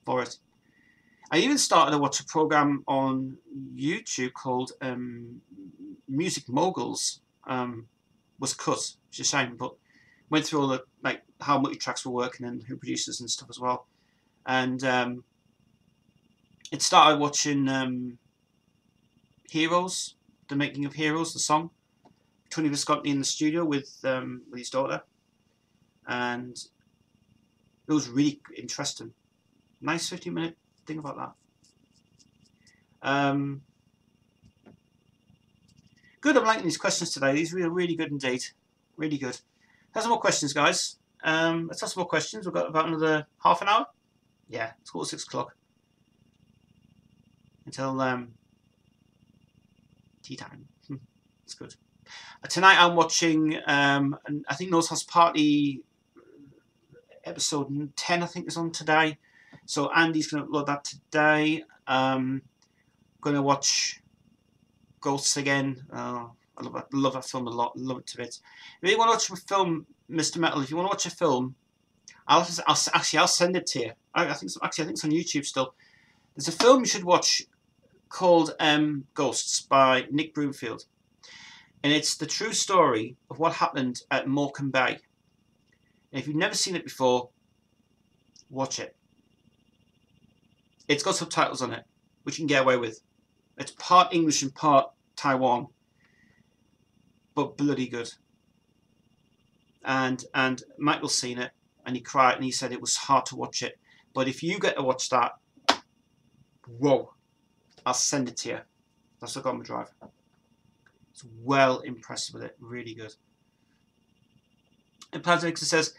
for it. I even started to watch a program on YouTube called Music Moguls. Was cut, which is a shame, but went through all the like how multi-tracks were working and who producers and stuff as well. And it started watching Heroes, the making of Heroes, the song. Tony Visconti in the studio with his daughter, and it was really interesting. Nice 15-minute thing about that. Good, I'm liking these questions today. These are really good indeed. Really good. Have some more questions, guys. Let's have some more questions. We've got about another half an hour. Yeah, it's quarter 6 o'clock. Until tea time. It's good. Tonight I'm watching, and I think Nose House Party episode 10, I think, is on today. So Andy's going to upload that today. Going to watch Ghosts again. I love that film a lot. Love it to bits. If you want to watch a film, Mr. Metal, if you want to watch a film, I'll send it to you. I think it's on YouTube still. There's a film you should watch called Ghosts by Nick Broomfield, and it's the true story of what happened at Morecambe Bay. And if you've never seen it before, watch it. It's got subtitles on it, which you can get away with. It's part English and part Taiwan, but bloody good. And Michael's seen it, and he cried, and he said it was hard to watch it. But if you get to watch that, whoa, I'll send it to you. That's what I got on my drive. It's well impressed with it, really good. And Plasmix says,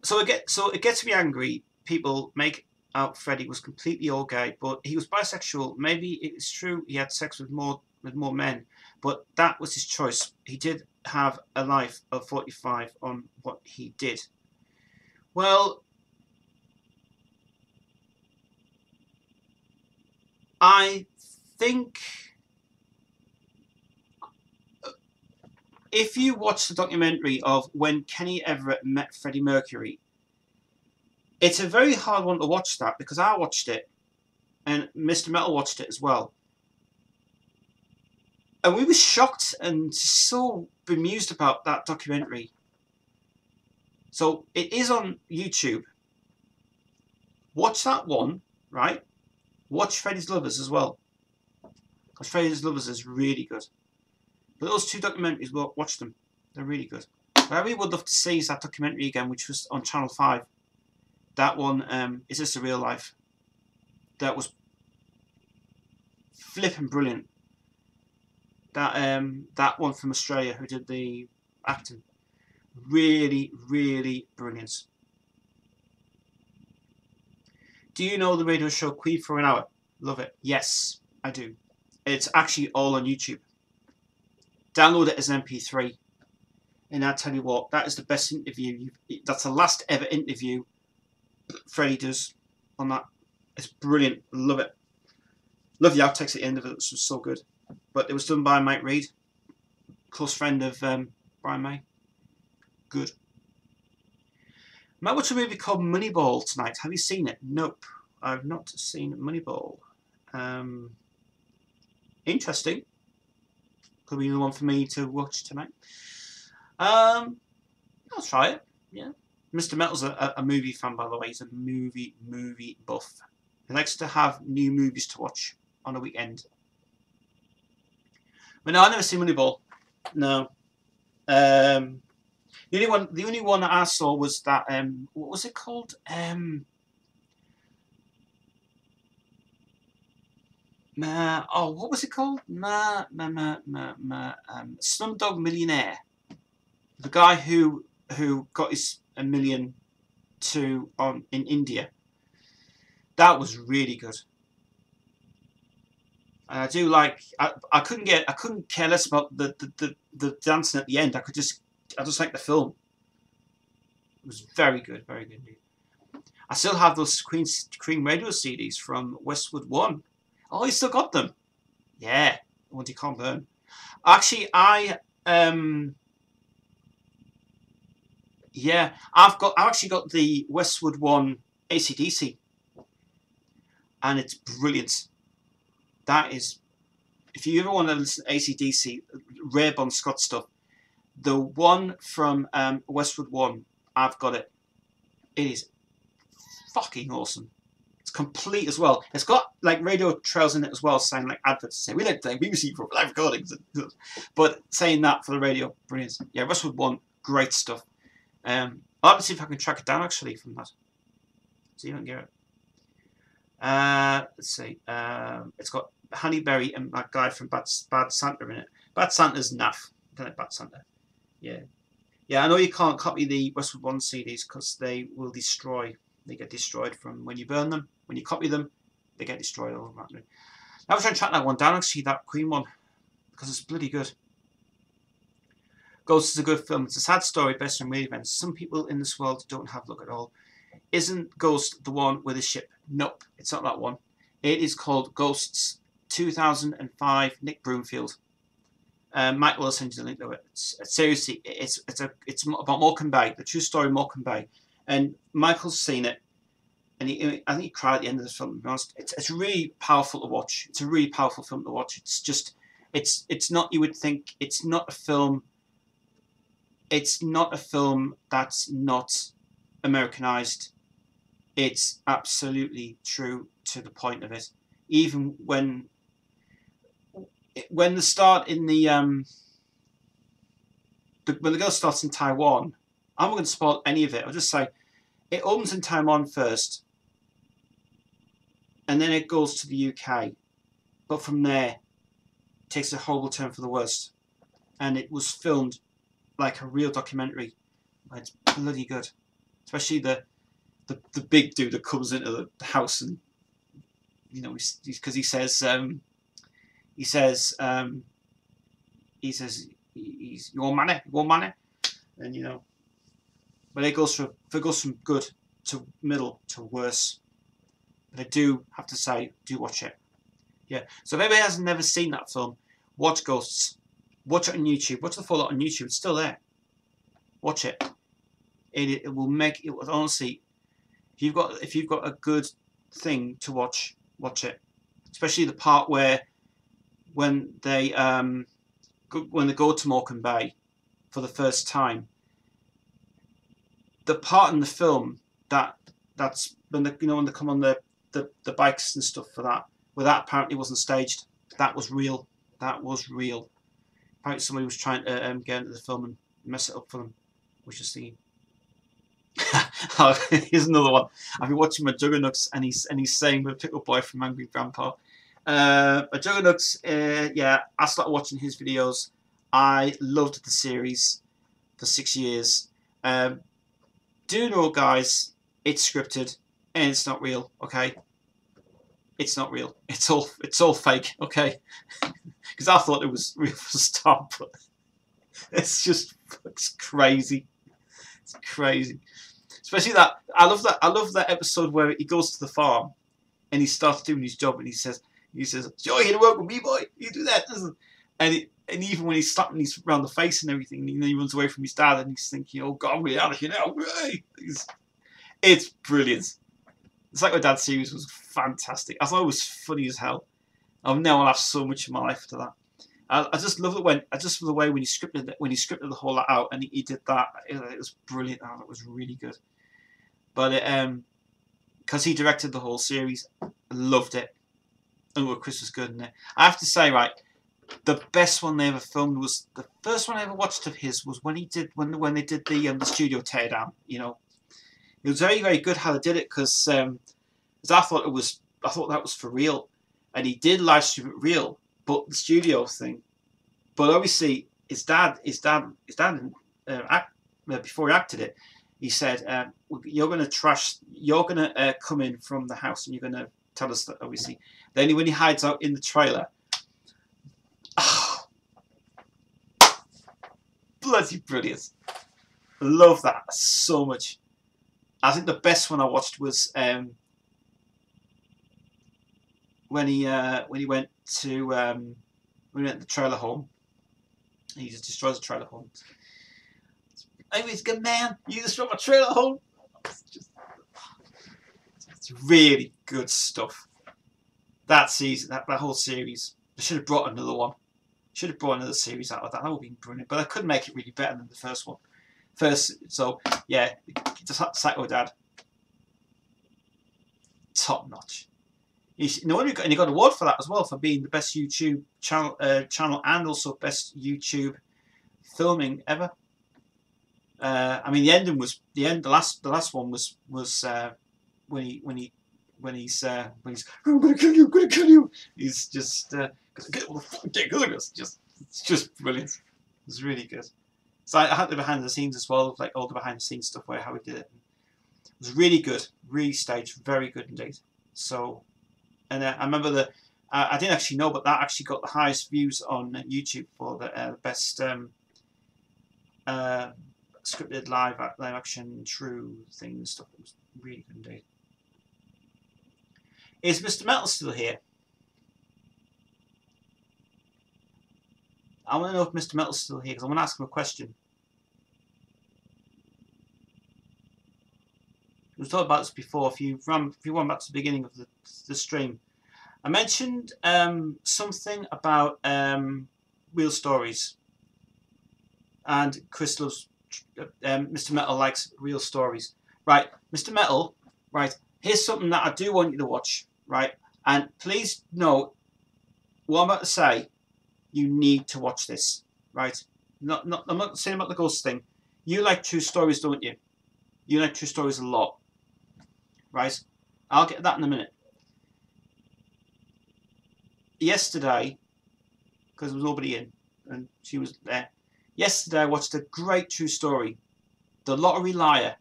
so it gets me angry. People make out Freddie was completely all gay, but he was bisexual. Maybe it's true he had sex with more men, but that was his choice. He did have a life of 45 on what he did. Well, I think if you watch the documentary of when Kenny Everett met Freddie Mercury, it's a very hard one to watch that, because I watched it and Mr. Metal watched it as well. And we were shocked and so bemused about that documentary. So it is on YouTube. Watch that one, right? Watch Freddie's Lovers as well, because Freddie's Lovers is really good. But those two documentaries, watch them. They're really good. What I really would love to see is that documentary again, which was on Channel 5. That one, Is This a Real Life? That was flipping brilliant. That one from Australia who did the acting. Really, really brilliant. Do you know the radio show Queen for an Hour? Love it. Yes, I do. It's actually all on YouTube. Download it as an MP3. And I tell you what, that is the best interview. That's the last ever interview Freddie does on that. It's brilliant. Love it. Love the outtakes at the end of it. It was so good. But it was done by Mike Reid, close friend of Brian May. Good. I might watch a movie called Moneyball tonight. Have you seen it? Nope. I've not seen Moneyball. Interesting. Could be the one for me to watch tonight. I'll try it. Yeah. Mr. Metal's a movie fan, by the way. He's a movie buff. He likes to have new movies to watch on a weekend. But no, I've never seen Moneyball. No. The only one that I saw was that what was it called? What was it called? Slumdog Millionaire. The guy who got his $1 million in India. That was really good. And I do like. I couldn't care less about the dancing at the end. I just like the film. It was very good, very good. I still have those Queen radio CDs from Westwood One. Oh, you still got them? Yeah, the ones you can't burn. Actually, yeah, I've actually got the Westwood One AC/DC. and it's brilliant. That is, if you ever want to listen to AC/DC, rare Bon Scott stuff, the one from Westwood One, I've got it. It is fucking awesome. It's complete as well. It's got like radio trails in it as well, saying like adverts, saying we don't play BBC for live recordings, but saying that for the radio, brilliant. Yeah, Westwood One, great stuff. I'll have to see if I can track it down actually from that. See if I can get it. Let's see. It's got Honeyberry and that guy from Bad Santa in it. Bad Santa's naff. I don't know Bad Santa. Yeah. Yeah, I know you can't copy the Westwood One CDs because they will destroy. They get destroyed from when you burn them. When you copy them, they get destroyed automatically. I was trying to track that one down, actually, that Queen one, because it's bloody good. Ghost is a good film. It's a sad story based on real events. Some people in this world don't have luck at all. Isn't Ghost the one with a ship? Nope, it's not that one. It is called Ghosts 2005, Nick Broomfield. Michael will send you the link to it. Seriously, it's about Morecambe Bay, the true story of Morecambe Bay. And Michael's seen it, and I think he cried at the end of the film. To be honest, it's really powerful to watch. It's a really powerful film to watch. It's just, it's not. You would think it's not a film. It's not a film that's not Americanized. It's absolutely true to the point of it. Even when the start in when the girl starts in Taiwan, I'm not going to spoil any of it. I'll just say it opens in Taiwan first, and then it goes to the UK. But from there, it takes a horrible turn for the worst. And it was filmed like a real documentary. It's bloody good, especially the big dude that comes into the house, and you know, because he says he's your money, and you know. But it goes from good to middle to worse. But I do have to say, do watch it. Yeah. So if anybody has never seen that film, watch Ghosts. Watch it on YouTube. Watch the fallout on YouTube. It's still there. Watch it. It will make it. Honestly, if you've got a good thing to watch, watch it. Especially the part where when they go to Morecambe Bay for the first time. The part in the film that's when when they come on the bikes and stuff for that, where that apparently wasn't staged. That was real. That was real. Apparently somebody was trying to get into the film and mess it up for them. Which is thinking. Here's another one. I've been watching my Juggernauts, and he's saying with a pickle boy from Angry Grandpa. My Juggernauts, yeah, I started watching his videos. I loved the series for 6 years. Do know, guys, it's scripted and it's not real. Okay, it's not real. It's all fake. Okay, because I thought it was real for the start, but it's crazy. It's crazy. Especially that I love that episode where he goes to the farm and he starts doing his job, and he says, "Joe, you to work with me, boy. You do that." And even when he's slapping his around the face and everything, and he runs away from his dad, and he's thinking, "Oh God, we're out of here now." It's brilliant. It's like my dad's series was fantastic. I thought it was funny as hell. I've now laughed so much in my life to that. I just love it when the way when he scripted the whole lot out, and he did that. It was brilliant. Oh, it was really good. But because he directed the whole series, I loved it. And Chris was good in it. I have to say, right, the best one they ever filmed was the first one I ever watched of his was when they did the studio teardown. You know, it was very, very good how they did it, because I thought that was for real, and he did live stream it real, but the studio thing. But obviously, his dad, before he acted it, he said, "You're going to come in from the house, and you're going to tell us that." Obviously, then when he hides out in the trailer, oh, bloody brilliant! I love that so much. I think the best one I watched was when he went to the trailer home. He just destroys the trailer home. Anyways, good man, you destroyed my trailer home. It's really good stuff. that season, that whole series. They should have brought another one. Should have brought another series out of that. That would have been brilliant. But I couldn't make it really better than the first one. So yeah, Psycho Dad, top notch. No wonder he got an award for that as well, for being the best YouTube channel and also best YouTube filming ever. I mean, the ending was the last one was when he's I'm gonna kill you, I'm gonna kill you. He's just get all the fucking dick. It's just brilliant. It's really good. So I had the behind the scenes as well, like all the behind the scenes stuff where how he did it. It was really good, really staged, very good indeed. So, and I remember I didn't actually know, but that actually got the highest views on YouTube for the best scripted live action true thing stuff. It was really good indeed. Is Mr. Metal still here? I want to know if Mr. Metal's still here because I want to ask him a question. We were talking about this before. If you went back to the beginning of the stream, I mentioned something about real stories, and Chris loves Mr. Metal likes real stories. Right, Mr. Metal. Right, here's something that I do want you to watch. Right, and please note what I'm about to say. You need to watch this, right? I'm not saying about the ghost thing. You like true stories, don't you? You like true stories a lot, right? I'll get to that in a minute. Yesterday, because there was nobody in, and she was there. Yesterday, I watched a great true story, The Lottery Liar.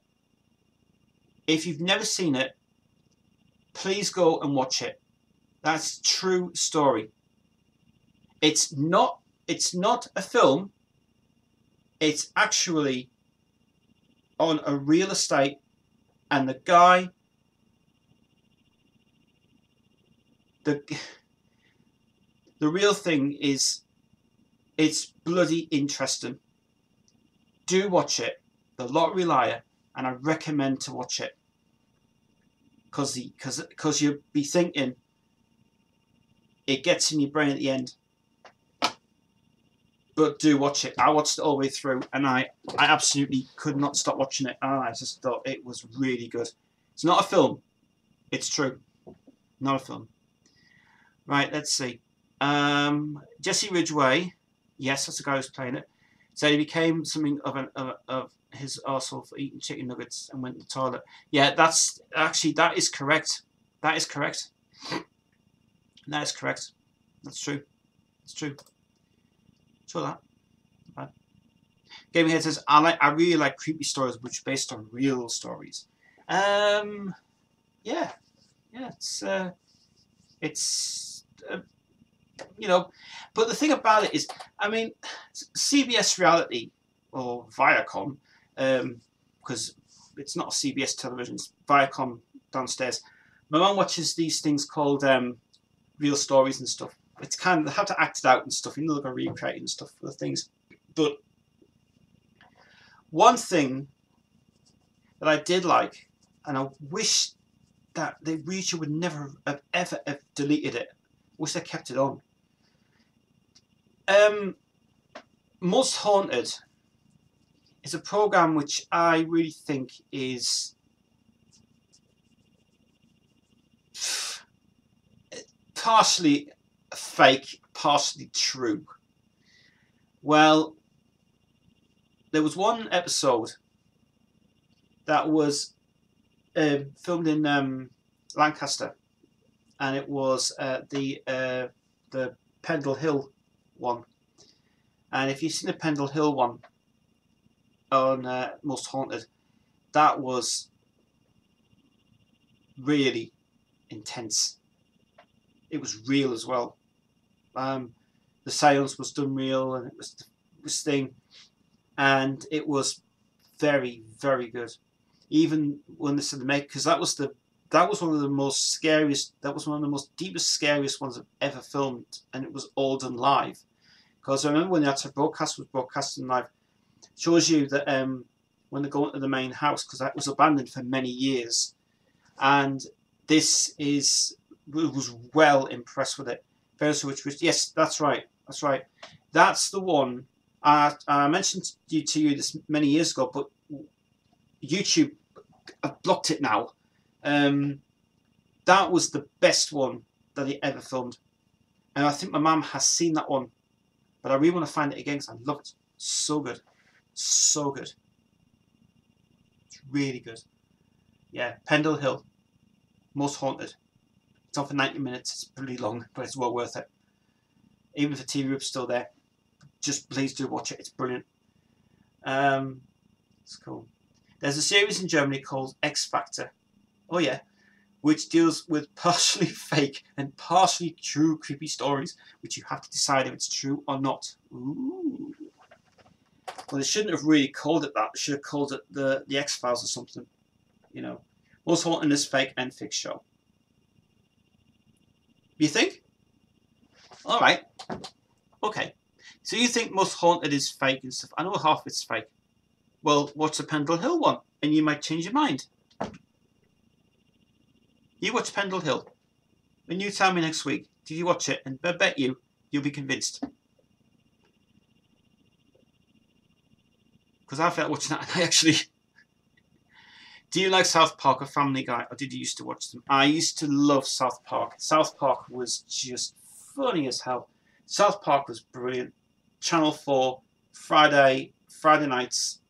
If you've never seen it, please go and watch it. That's a true story. It's not a film. It's actually on a real estate, and the guy, the real thing is, it's bloody interesting. Do watch it, The Lottery Liar, and I recommend to watch it because you'll be thinking, it gets in your brain at the end. But do watch it. I watched it all the way through, and I absolutely could not stop watching it. And I just thought it was really good. It's not a film. It's true. Not a film. Right, let's see. Jesse Ridgway, yes, that's the guy who's playing it, said he became something of his arsehole for eating chicken nuggets and went to the toilet. Yeah, that is correct. That is correct. That is correct. That's true. It's true. Saw that. Gaming Head says, I really like creepy stories which are based on real stories. Yeah, it's you know, but the thing about it is, I mean, CBS Reality or Viacom, because it's not CBS television, it's Viacom downstairs. My mum watches these things called real stories and stuff. It's kind of, they have to act it out and stuff. You know, they're going to recreate and stuff for the things. But one thing that I did like, and I wish that the Reacher would never have ever deleted it. I wish they kept it on. Most Haunted is a program which I really think is partially fake, partially true. Well, there was one episode that was filmed in Lancaster, and it was the Pendle Hill one. And if you've seen the Pendle Hill one on Most Haunted, that was really intense. It was real as well. The seance was done real, and it was this thing, and it was very, very good. Even when they said the make, because that was one of the most scariest. That was one of the most deepest, scariest ones I've ever filmed, and it was all done live. Because I remember when the actual broadcast was broadcasting live, it shows you that when they go into the main house, because that was abandoned for many years, and this is was well impressed with it. Very much. Yes, that's right. That's right. That's the one I mentioned to you this many years ago, but YouTube blocked it now. That was the best one that he ever filmed, and I think my mum has seen that one, but I really want to find it again because I love it. So good, so good. It's really good. Yeah, Pendle Hill, Most Haunted. It's on for 90 minutes. It's pretty long, but it's well worth it. Even if the TV room's still there, just please do watch it. It's brilliant. It's cool. There's a series in Germany called X Factor. Oh yeah, which deals with partially fake and partially true creepy stories, which you have to decide if it's true or not. Ooh. Well, they shouldn't have really called it that. They should have called it the X-Files or something. You know, Most Haunted is fake and fake show. You think? All right. Okay. So you think Most Haunted is fake and stuff. I know half of it's fake. Well, watch the Pendle Hill one, and you might change your mind. You watch Pendle Hill, and you tell me next week, did you watch it? And I bet you'll be convinced. Because I felt watching that, and I actually... Do you like South Park or Family Guy, or did you used to watch them? I used to love South Park. South Park was just funny as hell. South Park was brilliant. Channel 4, Friday nights,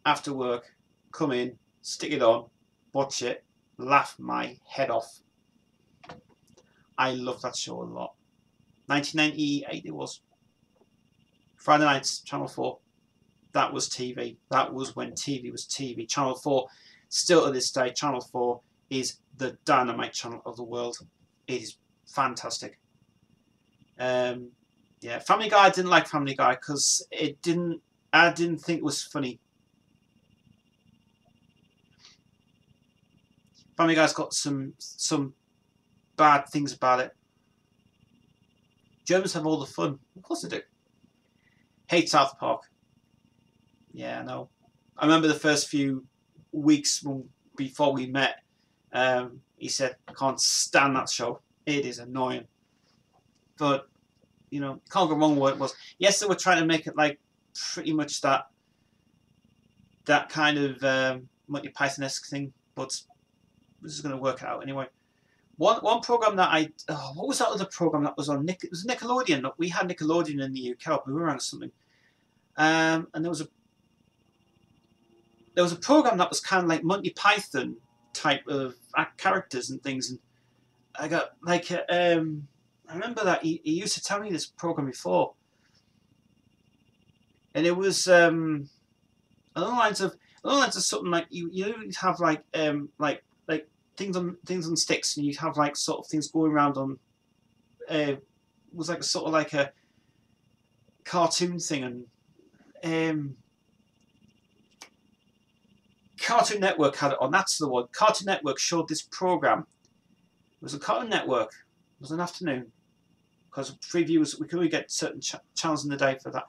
after work, come in, stick it on, watch it, laugh my head off. I love that show a lot. 1998 it was. Friday nights, Channel 4. That was TV. That was when TV was TV. Channel 4, still to this day, Channel 4 is the dynamite channel of the world. It is fantastic. Yeah, Family Guy, I didn't like Family Guy because I didn't think it was funny. Family Guy's got some bad things about it. Germans have all the fun. Of course they do. Hate South Park. Yeah, I know. I remember the first few weeks before we met, he said, I can't stand that show. It is annoying. But, you know, can't go wrong with what it was. Yes, they were trying to make it like pretty much that kind of Monty Python-esque thing, but this is going to work it out anyway. One program that what was that other program that was on it was Nickelodeon. We had Nickelodeon in the UK, Boomerang or something. And there was a program that was kind of like Monty Python type of characters and things. And I got like I remember that he used to tell me this program before, and it was along the lines of something like you have like things on sticks, and you have like sort of things going around on. It was like a sort of like a cartoon thing, and Cartoon Network had it on. That's the one. Cartoon Network showed this program. It was a Cartoon Network. It was an afternoon because free viewers, we could only get certain channels in the day for that.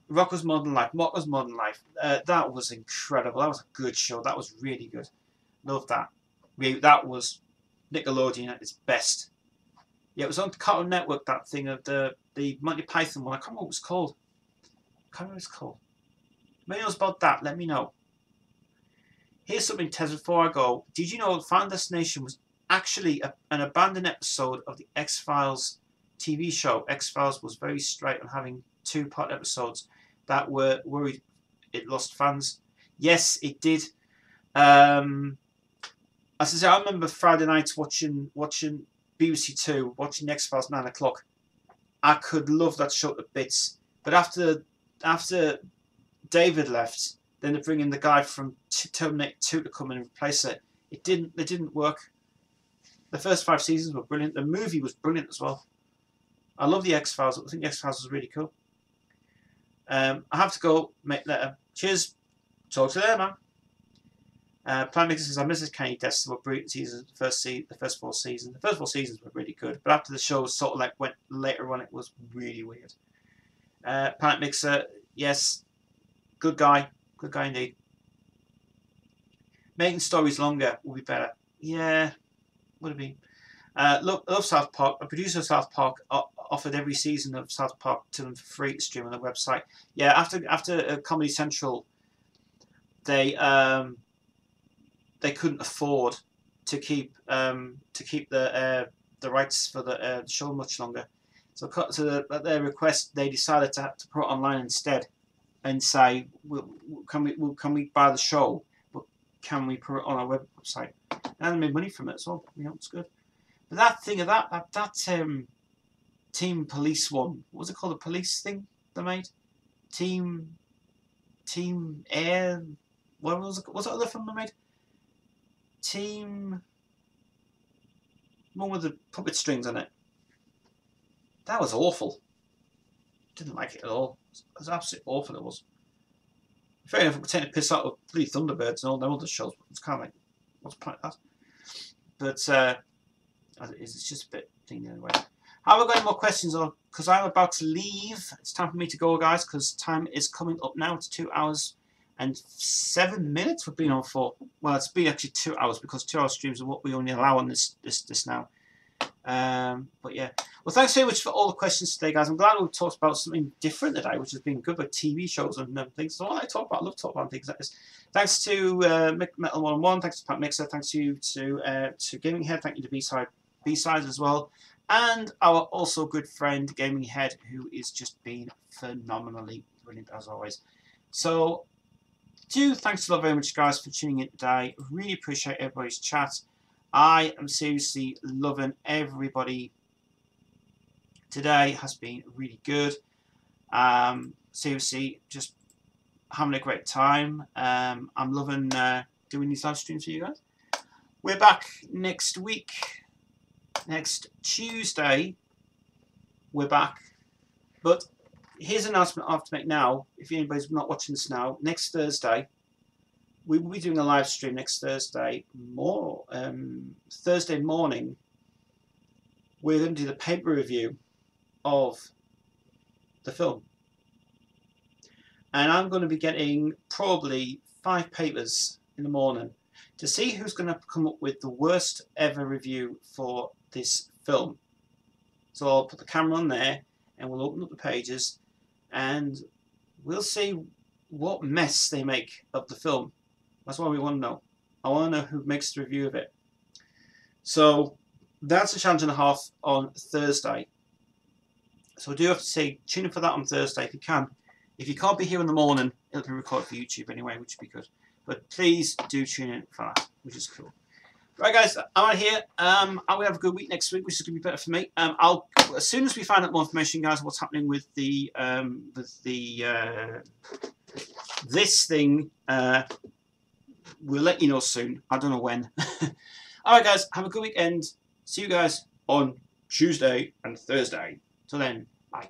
Rocko's Modern Life. Rocko's Modern Life. That was incredible. That was a good show. That was really good. Loved that. That was Nickelodeon at its best. Yeah, it was on Cartoon Network, that thing of the Monty Python one. I can't remember what it was called. I can't remember what it's called. If anyone knows about that, let me know. Here's something, Tez, before I go. Did you know Final Destination was actually an abandoned episode of the X-Files TV show? X-Files was very straight on having 2-part episodes that were worried it lost fans. Yes, it did. As I say, I remember Friday nights watching BBC Two, watching X-Files 9 o'clock. I could love that show to bits. But after David left, then they bring in the guy from Terminator 2 to come in and replace it. It didn't work. The first 5 seasons were brilliant. The movie was brilliant as well. I love the X-Files. I think the X-Files was really cool. I have to go. Cheers. Talk to you later, man. Plan Mixer says, I miss Kenny Deaths were brilliant seasons. The first 4 seasons. The first 4 seasons were really good, but after the show sort of like went later on, it was really weird. Planet Mixer, yes, good guy indeed. Making stories longer will be better. Yeah, would have been. Love South Park. A producer of South Park offered every season of South Park to them for free to stream on their website. Yeah, after Comedy Central, they couldn't afford to keep the rights for the show much longer. So at their request, they decided to put it online instead, and say, can we buy the show, but can we put it on our website? And they made money from it as well. You know, it's good. But that thing of that Team Police one, what was it called? The police thing they made? Team Air. What was it? What's that other film they made? One with the puppet strings on it. That was awful. Didn't like it at all. It was absolutely awful. It was. Fair enough, we're taking a piss out of Three Thunderbirds and all them other shows. It's kind of like, what's the point of that? But as it is, it's just a bit thing anyway. Have I got any more questions? Because I'm about to leave. It's time for me to go, guys, because time is coming up now. It's 2 hours and 7 minutes we've been on for. Well, it's been actually 2 hours, because 2 hour streams are what we only allow on this now. But yeah, well, thanks very much for all the questions today, guys. I'm glad we talked about something different today, which has been good, with TV shows and things. So I talk about, I love talking about things like this. Thanks to Metal 101, thanks to Pat Mixer, thanks to Gaming Head, thank you to B-Sides as well, and our also good friend Gaming Head, who is just been phenomenally brilliant as always. So thanks a lot very much, guys, for tuning in today. Really appreciate everybody's chat. I am seriously loving everybody. Today has been really good. Seriously, just having a great time. I'm loving doing these live streams for you guys. We're back next week. Next Tuesday, we're back. But here's an announcement I have to make now. If anybody's not watching this now, next Thursday, we will be doing a live stream next Thursday. Thursday morning, we're going to do the paper review of the film. And I'm going to be getting probably 5 papers in the morning to see who's going to come up with the worst ever review for this film. So I'll put the camera on there and we'll open up the pages and we'll see what mess they make of the film. That's what we want to know. I want to know who makes the review of it. So that's a challenge and a half on Thursday. So I do have to say, tune in for that on Thursday if you can. If you can't be here in the morning, it'll be recorded for YouTube anyway, which would be good. But please do tune in for that, which is cool. Right, guys, I'm out here. I will have a good week next week, which is going to be better for me. As soon as we find out more information, guys, what's happening with this thing, we'll let you know soon. I don't know when. All right, guys, have a good weekend. See you guys on Tuesday and Thursday. Till then, bye.